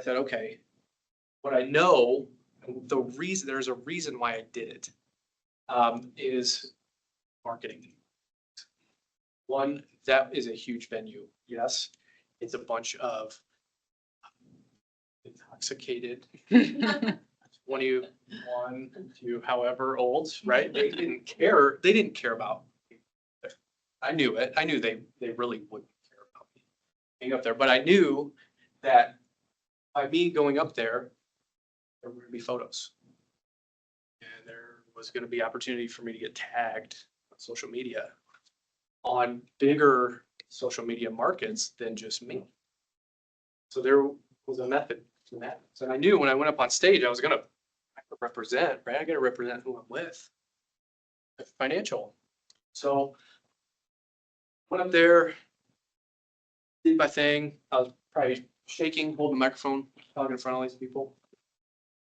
said, okay, what I know, there's a reason why I did it, is marketing. One, that is a huge venue. Yes, it's a bunch of intoxicated 21 to however old, right? They didn't care. They didn't care about me. I knew it. I knew they really wouldn't care about me being up there. But I knew that by me going up there, there were going to be photos. And there was going to be opportunity for me to get tagged on social media on bigger social media markets than just me. So there was a method to that. So I knew when I went up on stage, I was going to represent, right? I got to represent who I'm with. Financial. So went up there, did my thing. I was probably shaking, holding the microphone, talking in front of all these people.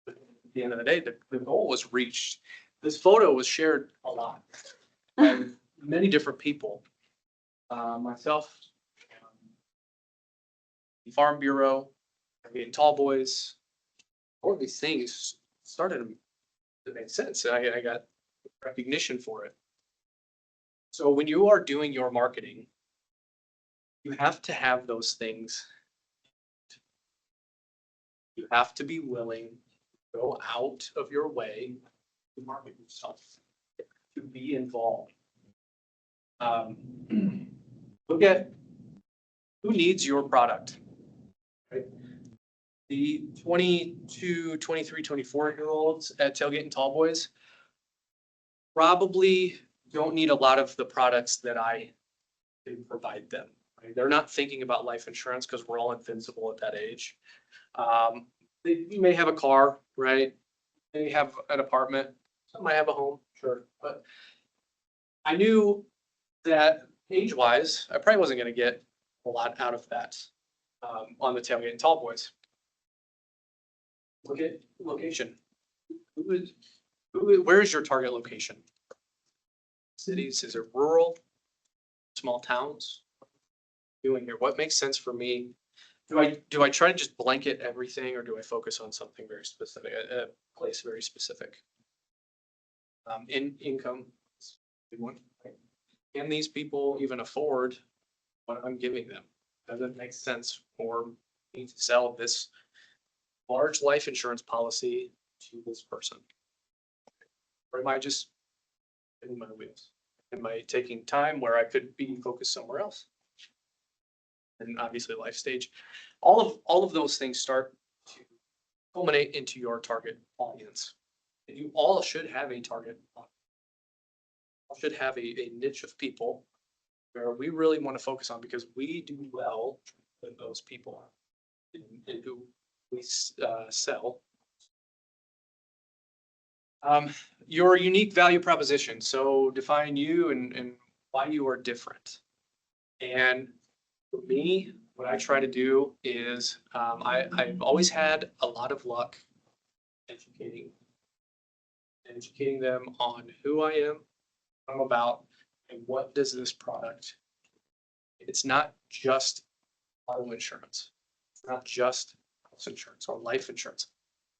But at the end of the day, the goal was reached. This photo was shared a lot by many different people. Myself, the Farm Bureau, Tall Boys, all of these things started to make sense. I got recognition for it. So when you are doing your marketing, you have to have those things. You have to be willing to go out of your way to market yourself, to be involved. Look at who needs your product, right? The 22, 23, 24-year-olds at Tailgate and Tall Boys probably don't need a lot of the products that I can provide them. Right? They're not thinking about life insurance because we're all invincible at that age. You may have a car, right? They have an apartment. Some might have a home, sure. But I knew that age-wise, I probably wasn't going to get a lot out of that on the Tailgate and Tall Boys. Look at location. Where is your target location? Cities? Is it rural? Small towns? Doing here? What makes sense for me do I try to just blanket everything or do I focus on something very specific, a place very specific? In income, is a big one, right? Can these people even afford what I'm giving them? Does it make sense for me to sell this large life insurance policy to this person? Or am I just spinning my wheels? Am I taking time where I could be focused somewhere else? And obviously life stage, all of those things start to culminate into your target audience. And you all should have a target audience. You should have a niche of people where we really want to focus on because we do well with those people and who we sell. Your unique value proposition. So define you and why you are different. And for me, what I try to do is I've always had a lot of luck educating them on who I am, what I'm about, and what does this product. It's not just auto insurance. It's not just health insurance or life insurance.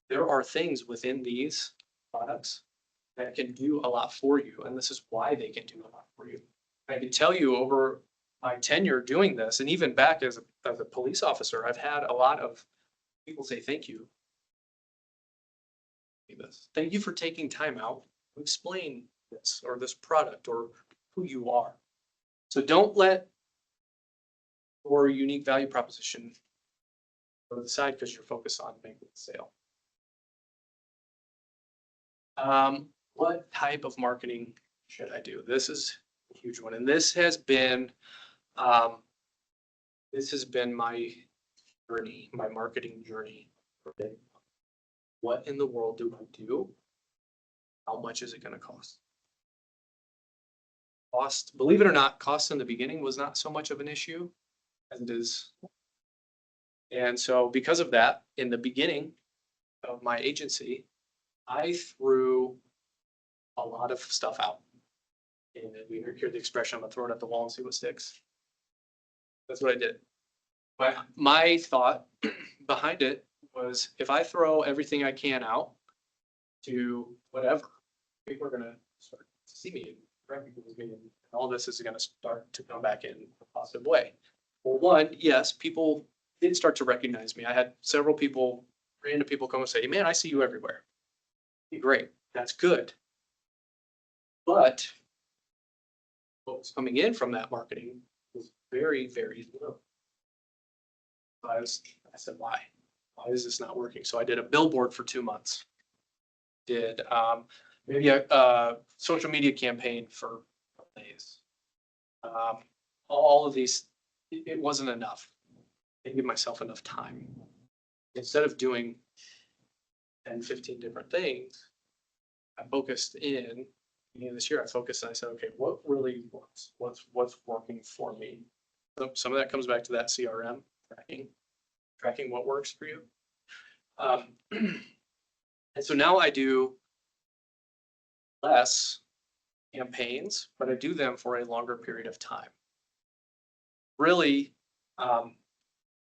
There are things within these products that can do a lot for you, and this is why they can do a lot for you. I can tell you over my tenure doing this, and even back as a police officer, I've had a lot of people say, thank you. Thank you for taking time out to explain this or this product or who you are. So don't let your unique value proposition go to the side because you're focused on making the sale. What type of marketing should I do? This is a huge one. And this has been my journey, my marketing journey. What in the world do I do? How much is it going to cost? Cost, believe it or not, cost in the beginning was not so much of an issue as it is. And so because of that, in the beginning of my agency, I threw a lot of stuff out. And we hear the expression, I'm gonna throw it at the wall and see what sticks. That's what I did. My thought behind it was if I throw everything I can out to whatever, people are gonna start to see me and recognize me, and all this is gonna start to come back in a positive way. Well, one, yes, people did start to recognize me. I had several people, random people come and say, man, I see you everywhere. Great, that's good. But what was coming in from that marketing was very, very low. I said, why? Why is this not working? So I did a billboard for 2 months. Did maybe a social media campaign for days. All of these, it wasn't enough. I didn't give myself enough time. Instead of doing 10, 15 different things, I focused in beginning of this year. I focused and I said, okay, what really works? What's working for me? So some of that comes back to that CRM tracking what works for you. And so now I do less campaigns, but I do them for a longer period of time. Really,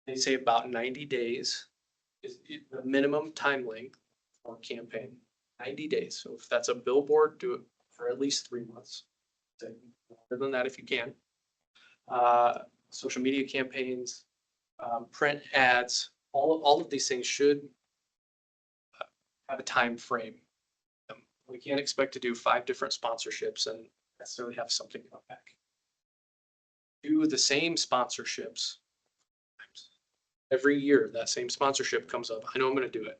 they say about 90 days is the minimum time length for a campaign. 90 days. So if that's a billboard, do it for at least 3 months. Longer than that if you can. Social media campaigns, print ads, all of these things should have a time frame. We can't expect to do 5 different sponsorships and necessarily have something come back. Do the same sponsorships. Every year, that same sponsorship comes up. I know I'm going to do it.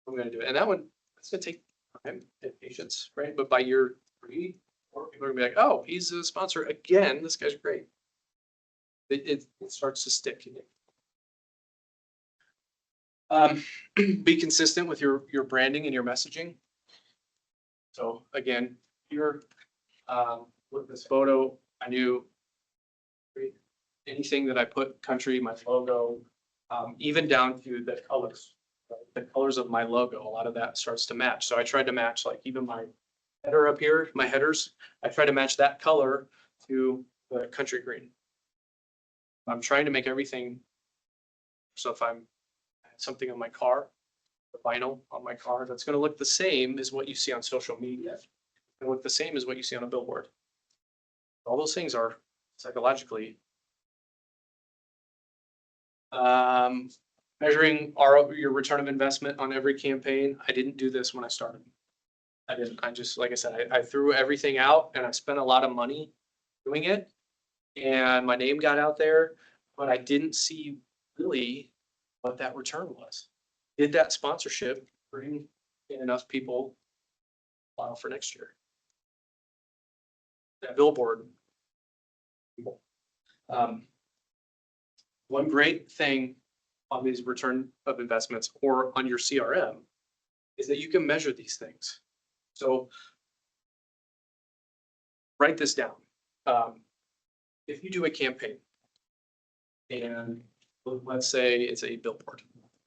I'm going to do it. And that one, it's going to take time and patience, right? But by year 3, 4, people are going to be like, oh, he's a sponsor again. This guy's great. It starts to stick. Be consistent with your branding and your messaging. So again, here, with this photo, I knew anything that I put country, my logo, even down to the colors, right? The colors of my logo, a lot of that starts to match. So I tried to match like even my header up here, my headers, I try to match that color to the country green. I'm trying to make everything So if I'm something on my car, the vinyl on my car, that's gonna look the same as what you see on social media. And look the same as what you see on a billboard. All those things are psychologically. Measuring your return of investment on every campaign. I didn't do this when I started. I didn't, I just, like I said, I threw everything out and I spent a lot of money doing it. And my name got out there, but I didn't see really what that return was. Did that sponsorship bring in enough people file for next year? That billboard. One great thing on these return of investments or on your CRM is that you can measure these things. So write this down. If you do a campaign and let's say it's a billboard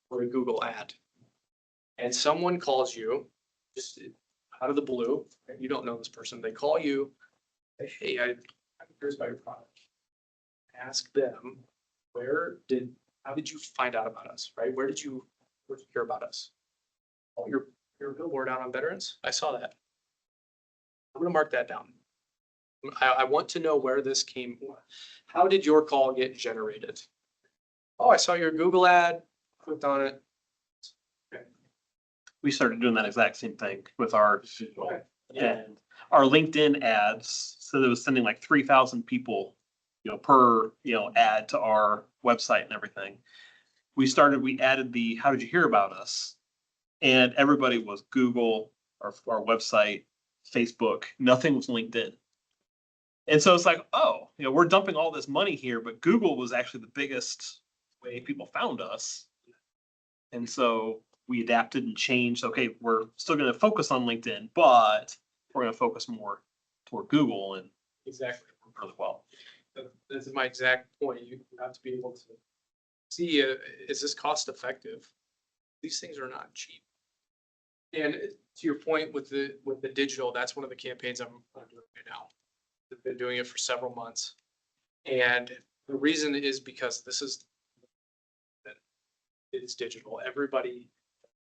or a Google ad, and someone calls you just out of the blue, and you don't know this person, they call you, hey, I'm curious about your product. Ask them, how did you find out about us, right? Where did you hear about us? Oh, your billboard out on Veterans? I saw that. I'm gonna mark that down. I want to know where this came. How did your call get generated? Oh, I saw your Google ad, clicked on it. We started doing that exact same thing with our, Okay. and our LinkedIn ads. So it was sending like 3,000 people, per, ad to our website and everything. We added the, how did you hear about us? And everybody was Google, our website, Facebook, nothing was LinkedIn. And so it's like, oh, we're dumping all this money here, but Google was actually the biggest way people found us. And so we adapted and changed. Okay, we're still going to focus on LinkedIn, but we're going to focus more toward Google and Exactly. really well. That's my exact point. You have to be able to see, is this cost effective? These things are not cheap. And to your point with the digital, that's one of the campaigns I'm doing right now. I've been doing it for several months. And the reason is because it's digital. Everybody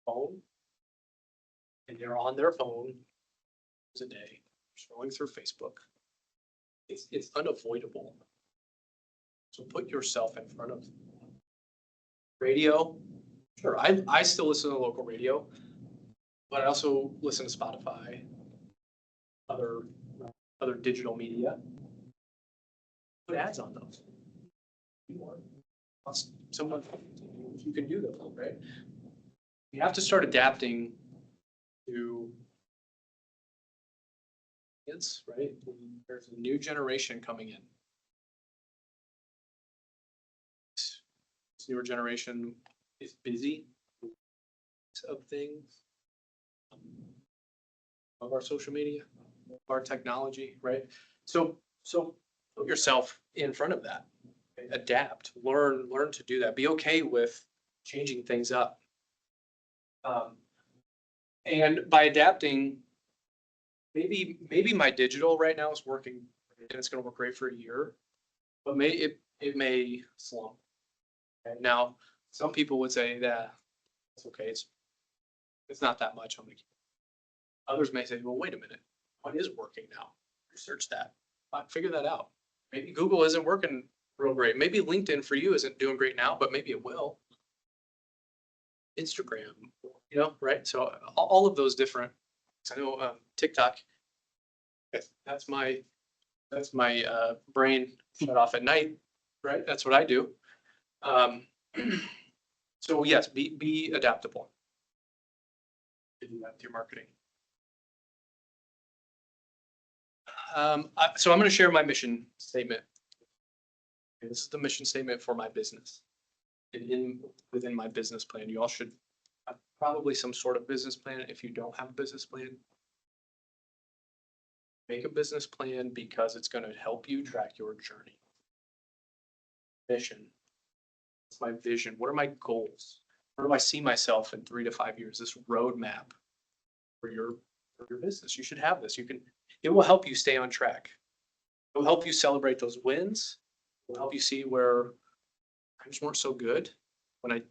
phone and they're on their phone a day, scrolling through Facebook. It's unavoidable. So put yourself in front of radio. Sure, I still listen to local radio, but I also listen to Spotify, other digital media. Put ads on those. Someone, you can do those, right? You have to start adapting to kids, right? There's a new generation coming in. This newer generation is busy of things, of our social media, of our technology, right? So put yourself in front of that. Okay? Adapt, learn to do that. Be okay with changing things up. And by adapting, maybe my digital right now is working and it's going to work great for a year, but it may slump. Okay? Now, some people would say that it's okay. It's not that much on the. Others may say, well, wait a minute, what is working now? Research that, figure that out. Maybe Google isn't working real great. Maybe LinkedIn for you isn't doing great now, but maybe it will. Instagram, right? So all of those different. I know TikTok. That's my brain shut off at night, right? That's what I do. So yes, be adaptable. Do that with your marketing. So I'm going to share my mission statement. Okay, this is the mission statement for my business. Within my business plan, you all should have probably some sort of business plan. If you don't have a business plan, make a business plan because it's going to help you track your journey. Mission. What's my vision? What are my goals? Where do I see myself in 3 to 5 years? This roadmap for your business. You should have this. It will help you stay on track. It will help you celebrate those wins. It will help you see where times weren't so good. when I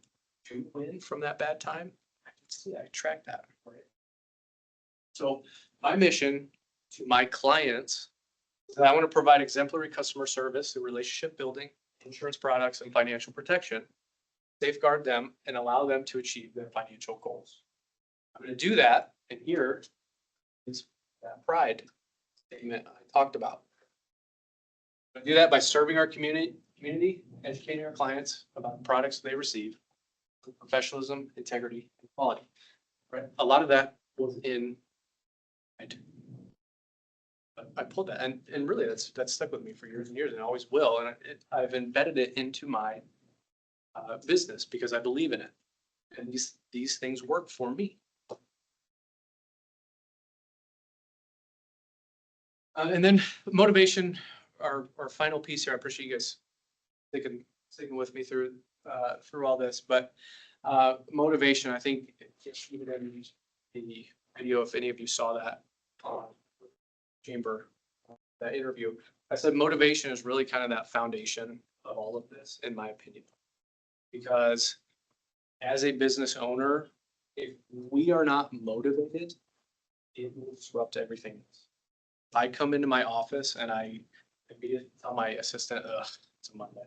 do win from that bad time, I can see, I track that. Right? So my mission to my clients is that I want to provide exemplary customer service through relationship building, insurance products, and financial protection, safeguard them and allow them to achieve their financial goals. I'm going to do that, and here is that pride statement I talked about. I'm going to do that by serving our community, educating our clients about the products they receive, with professionalism, integrity, and quality. Right? A lot of that was in. I pulled that, and really that's stuck with me for years and years, and always will. And I've embedded it into my business because I believe in it, and these things work for me. And then motivation, our final piece here. I appreciate you guys sticking with me through all this, but motivation. I think even in the video, if any of you saw that chamber, that interview, I said motivation is really kind of that foundation of all of this, in my opinion, because as a business owner, if we are not motivated, it will disrupt everything else. If I come into my office and I immediately tell my assistant, it's a Monday.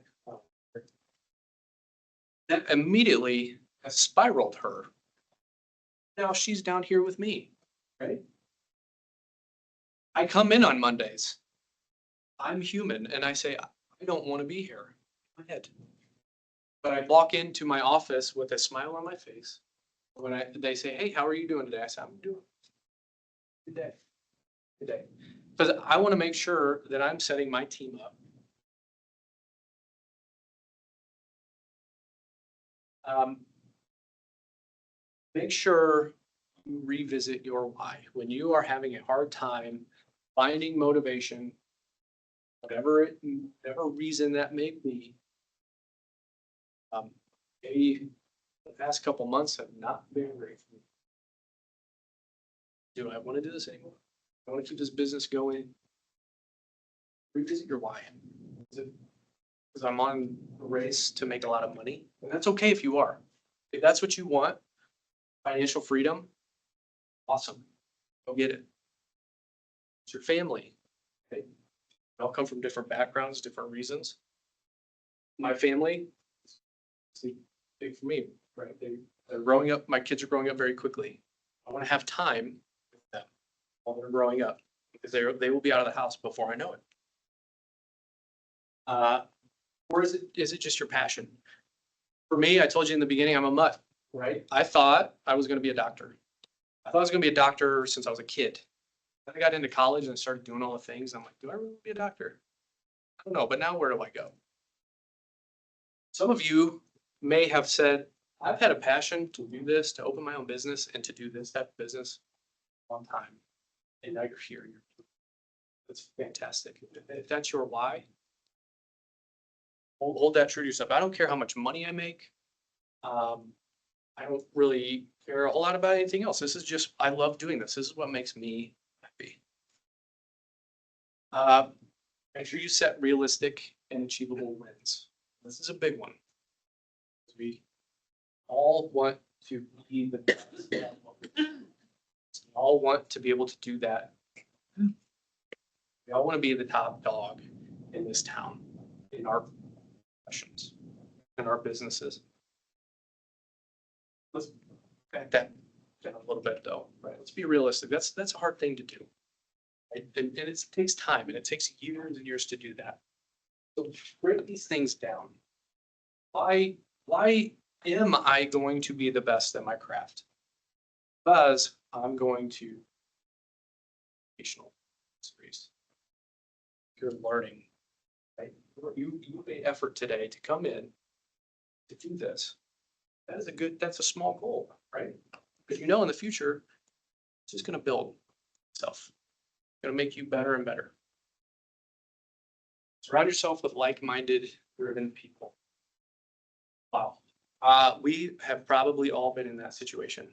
That immediately has spiraled her. Now she's down here with me, right? I come in on Mondays. I'm human and I say, I don't want to be here. In my head. But I walk into my office with a smile on my face. When they say, hey, how are you doing today? I say, I'm doing good day. Good day. Because I want to make sure that I'm setting my team up. Make sure you revisit your why. When you are having a hard time finding motivation, whatever reason that may be, maybe the past couple months have not been great for me. Do I want to do this anymore? I want to keep this business going. Revisit your why. Is it because I'm on a race to make a lot of money? And that's okay if you are. If that's what you want, financial freedom, awesome. Go get it. It's your family. Okay. We all come from different backgrounds, different reasons. My family, it's big for me, right? They're growing up. My kids are growing up very quickly. I want to have time with them while they're growing up because they will be out of the house before I know it. Or is it just your passion? For me, I told you in the beginning, I'm a mutt, right? I thought I was going to be a doctor. I thought I was going to be a doctor since I was a kid. Then I got into college and started doing all the things. I'm like, do I really want to be a doctor? I don't know, but now where do I go? Some of you may have said, I've had a passion to do this, to open my own business and to do this type of business a long time. And now you're here. That's fantastic. If that's your why, hold that true to yourself. I don't care how much money I make. I don't really care a whole lot about anything else. This is just, I love doing this. This is what makes me happy. Make sure you set realistic and achievable wins. This is a big one. We all want to be the best. We all want to be able to do that. We all want to be the top dog in this town, in our professions, in our businesses. Let's back that down a little bit though, right? Let's be realistic. That's a hard thing to do. Right? And it takes time and it takes years and years to do that. So break these things down. Why am I going to be the best at my craft? Because I'm going to educational series. You're learning, right? You made effort today to come in to do this. That's a small goal, right? Because you know in the future, it's just going to build itself. It's going to make you better and better. Surround yourself with like-minded, driven people. Wow. We have probably all been in that situation.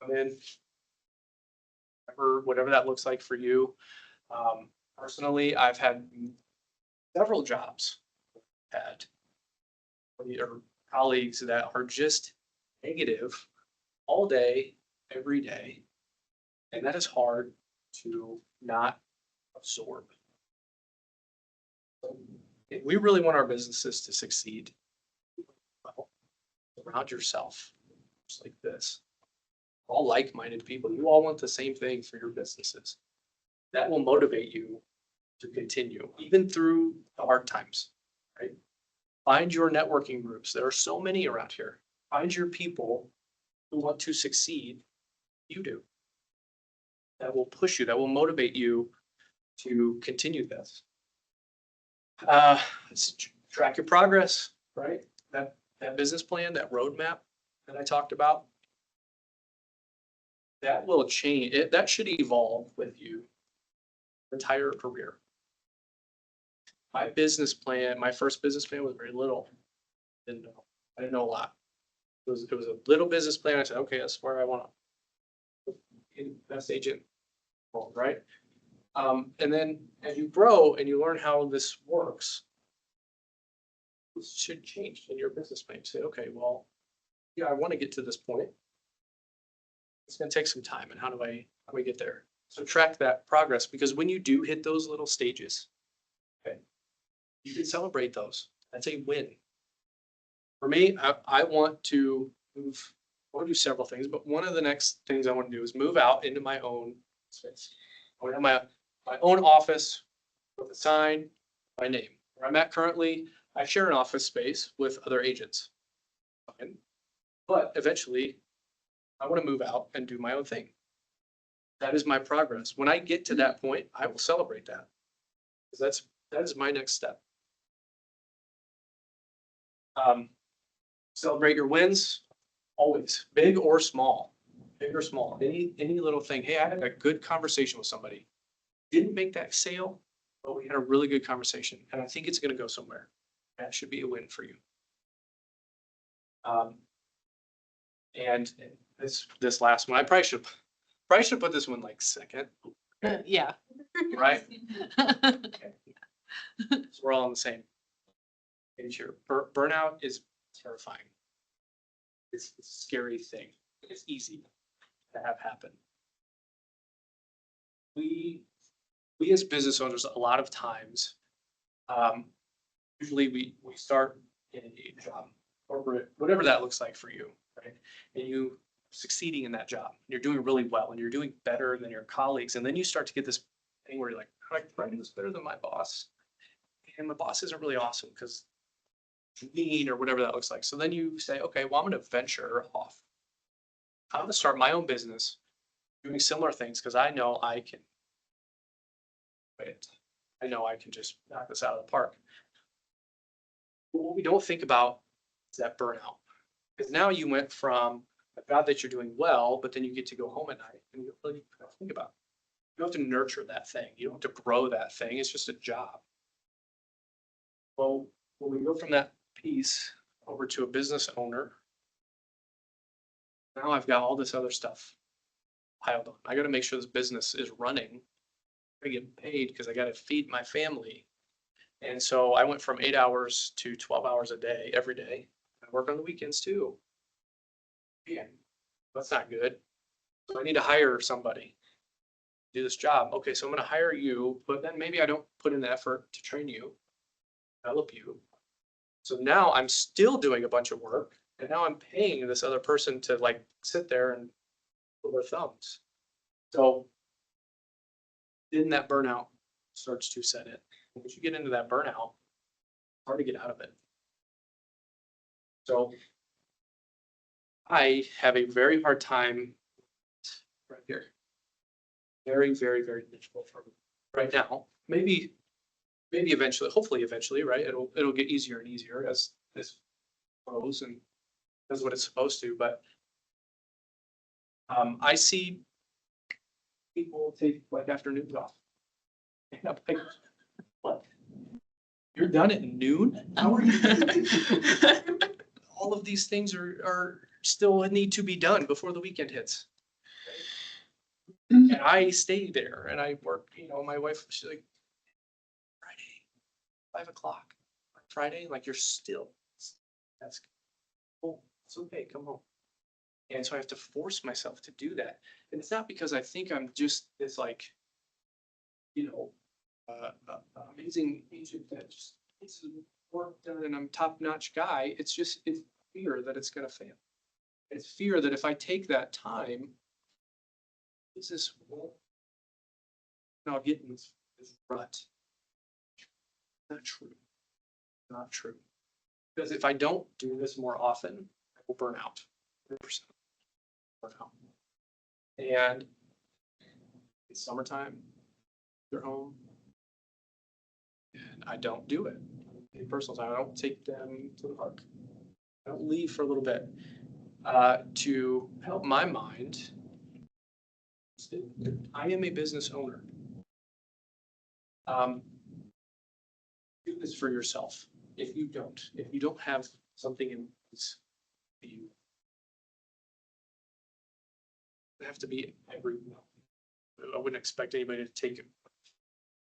Come in, whatever that looks like for you. Personally, I've had several jobs or colleagues that are just negative all day, every day. And that is hard to not absorb. If we really want our businesses to succeed, well, surround yourself just like this. All like-minded people. You all want the same thing for your businesses. That will motivate you to continue, even through the hard times, right? Find your networking groups. There are so many around here. Find your people who want to succeed. You do. That will push you, that will motivate you to continue this. Track your progress, right? That business plan, that roadmap that I talked about. That will change, that should evolve with you your entire career. My business plan, my first business plan was very little. I didn't know a lot. It was a little business plan. I said, okay, that's where I want to be best agent world, right? And then as you grow and you learn how this works, this should change in your business plan. You say, okay, well, yeah, I want to get to this point. It's going to take some time. And how do I get there? So track that progress, because when you do hit those little stages, okay, you can celebrate those. That's a win. For me, I want to move, I want to do several things, but one of the next things I want to do is move out into my own space. I want to have my own office with a sign, my name. Where I'm at currently, I share an office space with other agents. But eventually, I want to move out and do my own thing. That is my progress. When I get to that point, I will celebrate that. Because that is my next step. Celebrate your wins, always, big or small, any little thing. Hey, I had a good conversation with somebody. Didn't make that sale, but we had a really good conversation, and I think it's going to go somewhere. That should be a win for you. And this last one, I probably should put this one like second, Yeah. right? Okay. So we're all on the same page here. Burnout is terrifying. It's a scary thing. It's easy to have happen. We as business owners, a lot of times, usually we start in a job, corporate, whatever that looks like for you, right? And you succeeding in that job, you're doing really well, and you're doing better than your colleagues, and then you start to get this thing where you're like, I do this better than my boss, and my boss isn't really awesome because mean or whatever that looks like. So then you say, okay, well, I'm going to venture off. I'm going to start my own business doing similar things because I know I can. I know I can just knock this out of the park. But what we don't think about is that burnout. Because now you went from a job that you're doing well, but then you get to go home at night and you don't really think about it. You don't have to nurture that thing. You don't have to grow that thing. It's just a job. Well, when we go from that piece over to a business owner, now I've got all this other stuff piled on. I got to make sure this business is running. I get paid because I got to feed my family. And so I went from 8 hours to 12 hours a day, every day. I work on the weekends too. Man, that's not good. So I need to hire somebody to do this job. Okay, so I'm going to hire you, but then maybe I don't put in the effort to train you, develop you. So now I'm still doing a bunch of work, and now I'm paying this other person to like sit there and pull their thumbs. So then that burnout starts to set in. Once you get into that burnout, it's hard to get out of it. So I have a very hard time right here. Very, very, very difficult for me right now. Maybe eventually, hopefully eventually, right? It'll get easier and easier as this grows and does what it's supposed to. But I see people take like afternoons off. And I'm like, what? You're done at noon? How are you? All of these things are still need to be done before the weekend hits. And I stay there and I work, my wife, she's like, Friday, 5 o'clock. Friday, like you're still, that's It's okay, come home. And so I have to force myself to do that. And it's not because I think I'm just this like, amazing agent that just gets his work done and I'm top-notch guy. It's fear that it's gonna fail. It's fear that if I take that time, business won't, and I'll get in this rut. Not true. Not true. Because if I don't do this more often, I will burn out. 100%. Burn out. And it's summertime, they're home. And I don't do it. In personal time, I don't take them to the park. I don't leave for a little bit to help my mind. I am a business owner. Do this for yourself. If you don't have something in place for you, it have to be every. I wouldn't expect anybody to take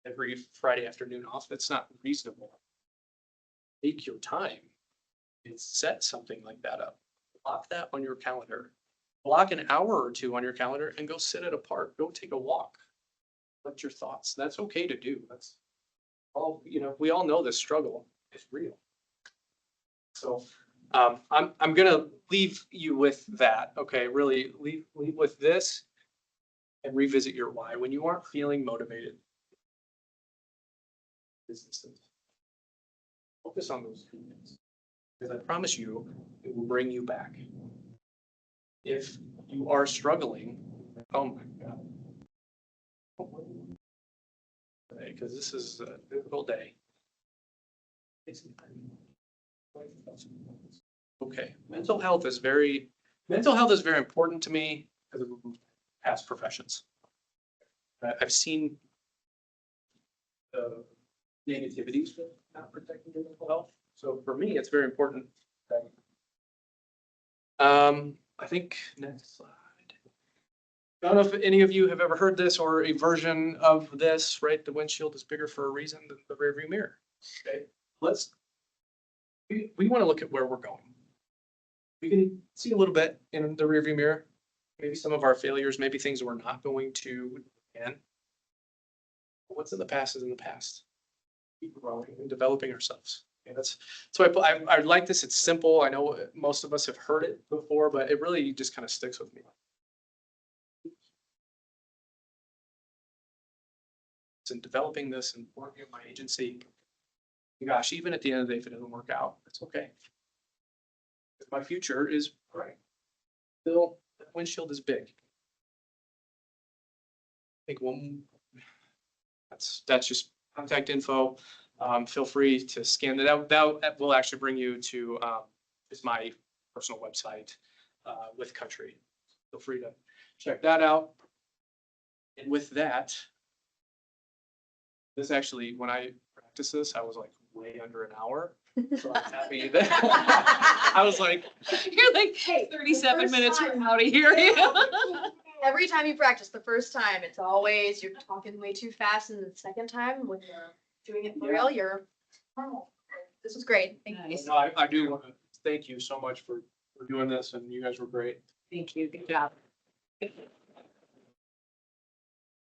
every Friday afternoon off. That's not reasonable. Take your time and set something like that up. Block that on your calendar. Block an hour or two on your calendar and go sit at a park. Go take a walk. Let your thoughts. That's okay to do. That's all, we all know this struggle is real. So I'm gonna leave you with that. Okay, really leave with this and revisit your why. When you aren't feeling motivated, businesses, focus on those two things. Because I promise you, it will bring you back. If you are struggling, oh my God. Because this is a difficult day. Okay, mental health is very important to me because of past professions. I've seen the negativities with not protecting your mental health. So for me, it's very important. I think next slide. I don't know if any of you have ever heard this or a version of this, right? The windshield is bigger for a reason than the rear view mirror. Okay, we want to look at where we're going. We can see a little bit in the rear view mirror, maybe some of our failures, maybe things we're not going to again. What's in the past is in the past. Keep growing and developing ourselves. Okay, that's why I like this. It's simple. I know most of us have heard it before, but it really just kind of sticks with me. And developing this and working at my agency. Gosh, even at the end of the day, if it doesn't work out, that's okay. My future is bright. Still, the windshield is big. I think that's just contact info. Feel free to scan that. That will actually bring you to is my personal website with Country. Feel free to check that out. And with that, this actually, when I practiced this, I was like way under an hour. So I'm happy that I was like, You're like, Hey, 37 first minutes, we're time. out of here. Every time you practice the first time, it's always, you're talking way too fast, and the second time, when you're doing it for real, you're normal. This was great. Thank you. Nice. no, I do want to thank you so much for doing this, and you guys were great. Thank you, good job.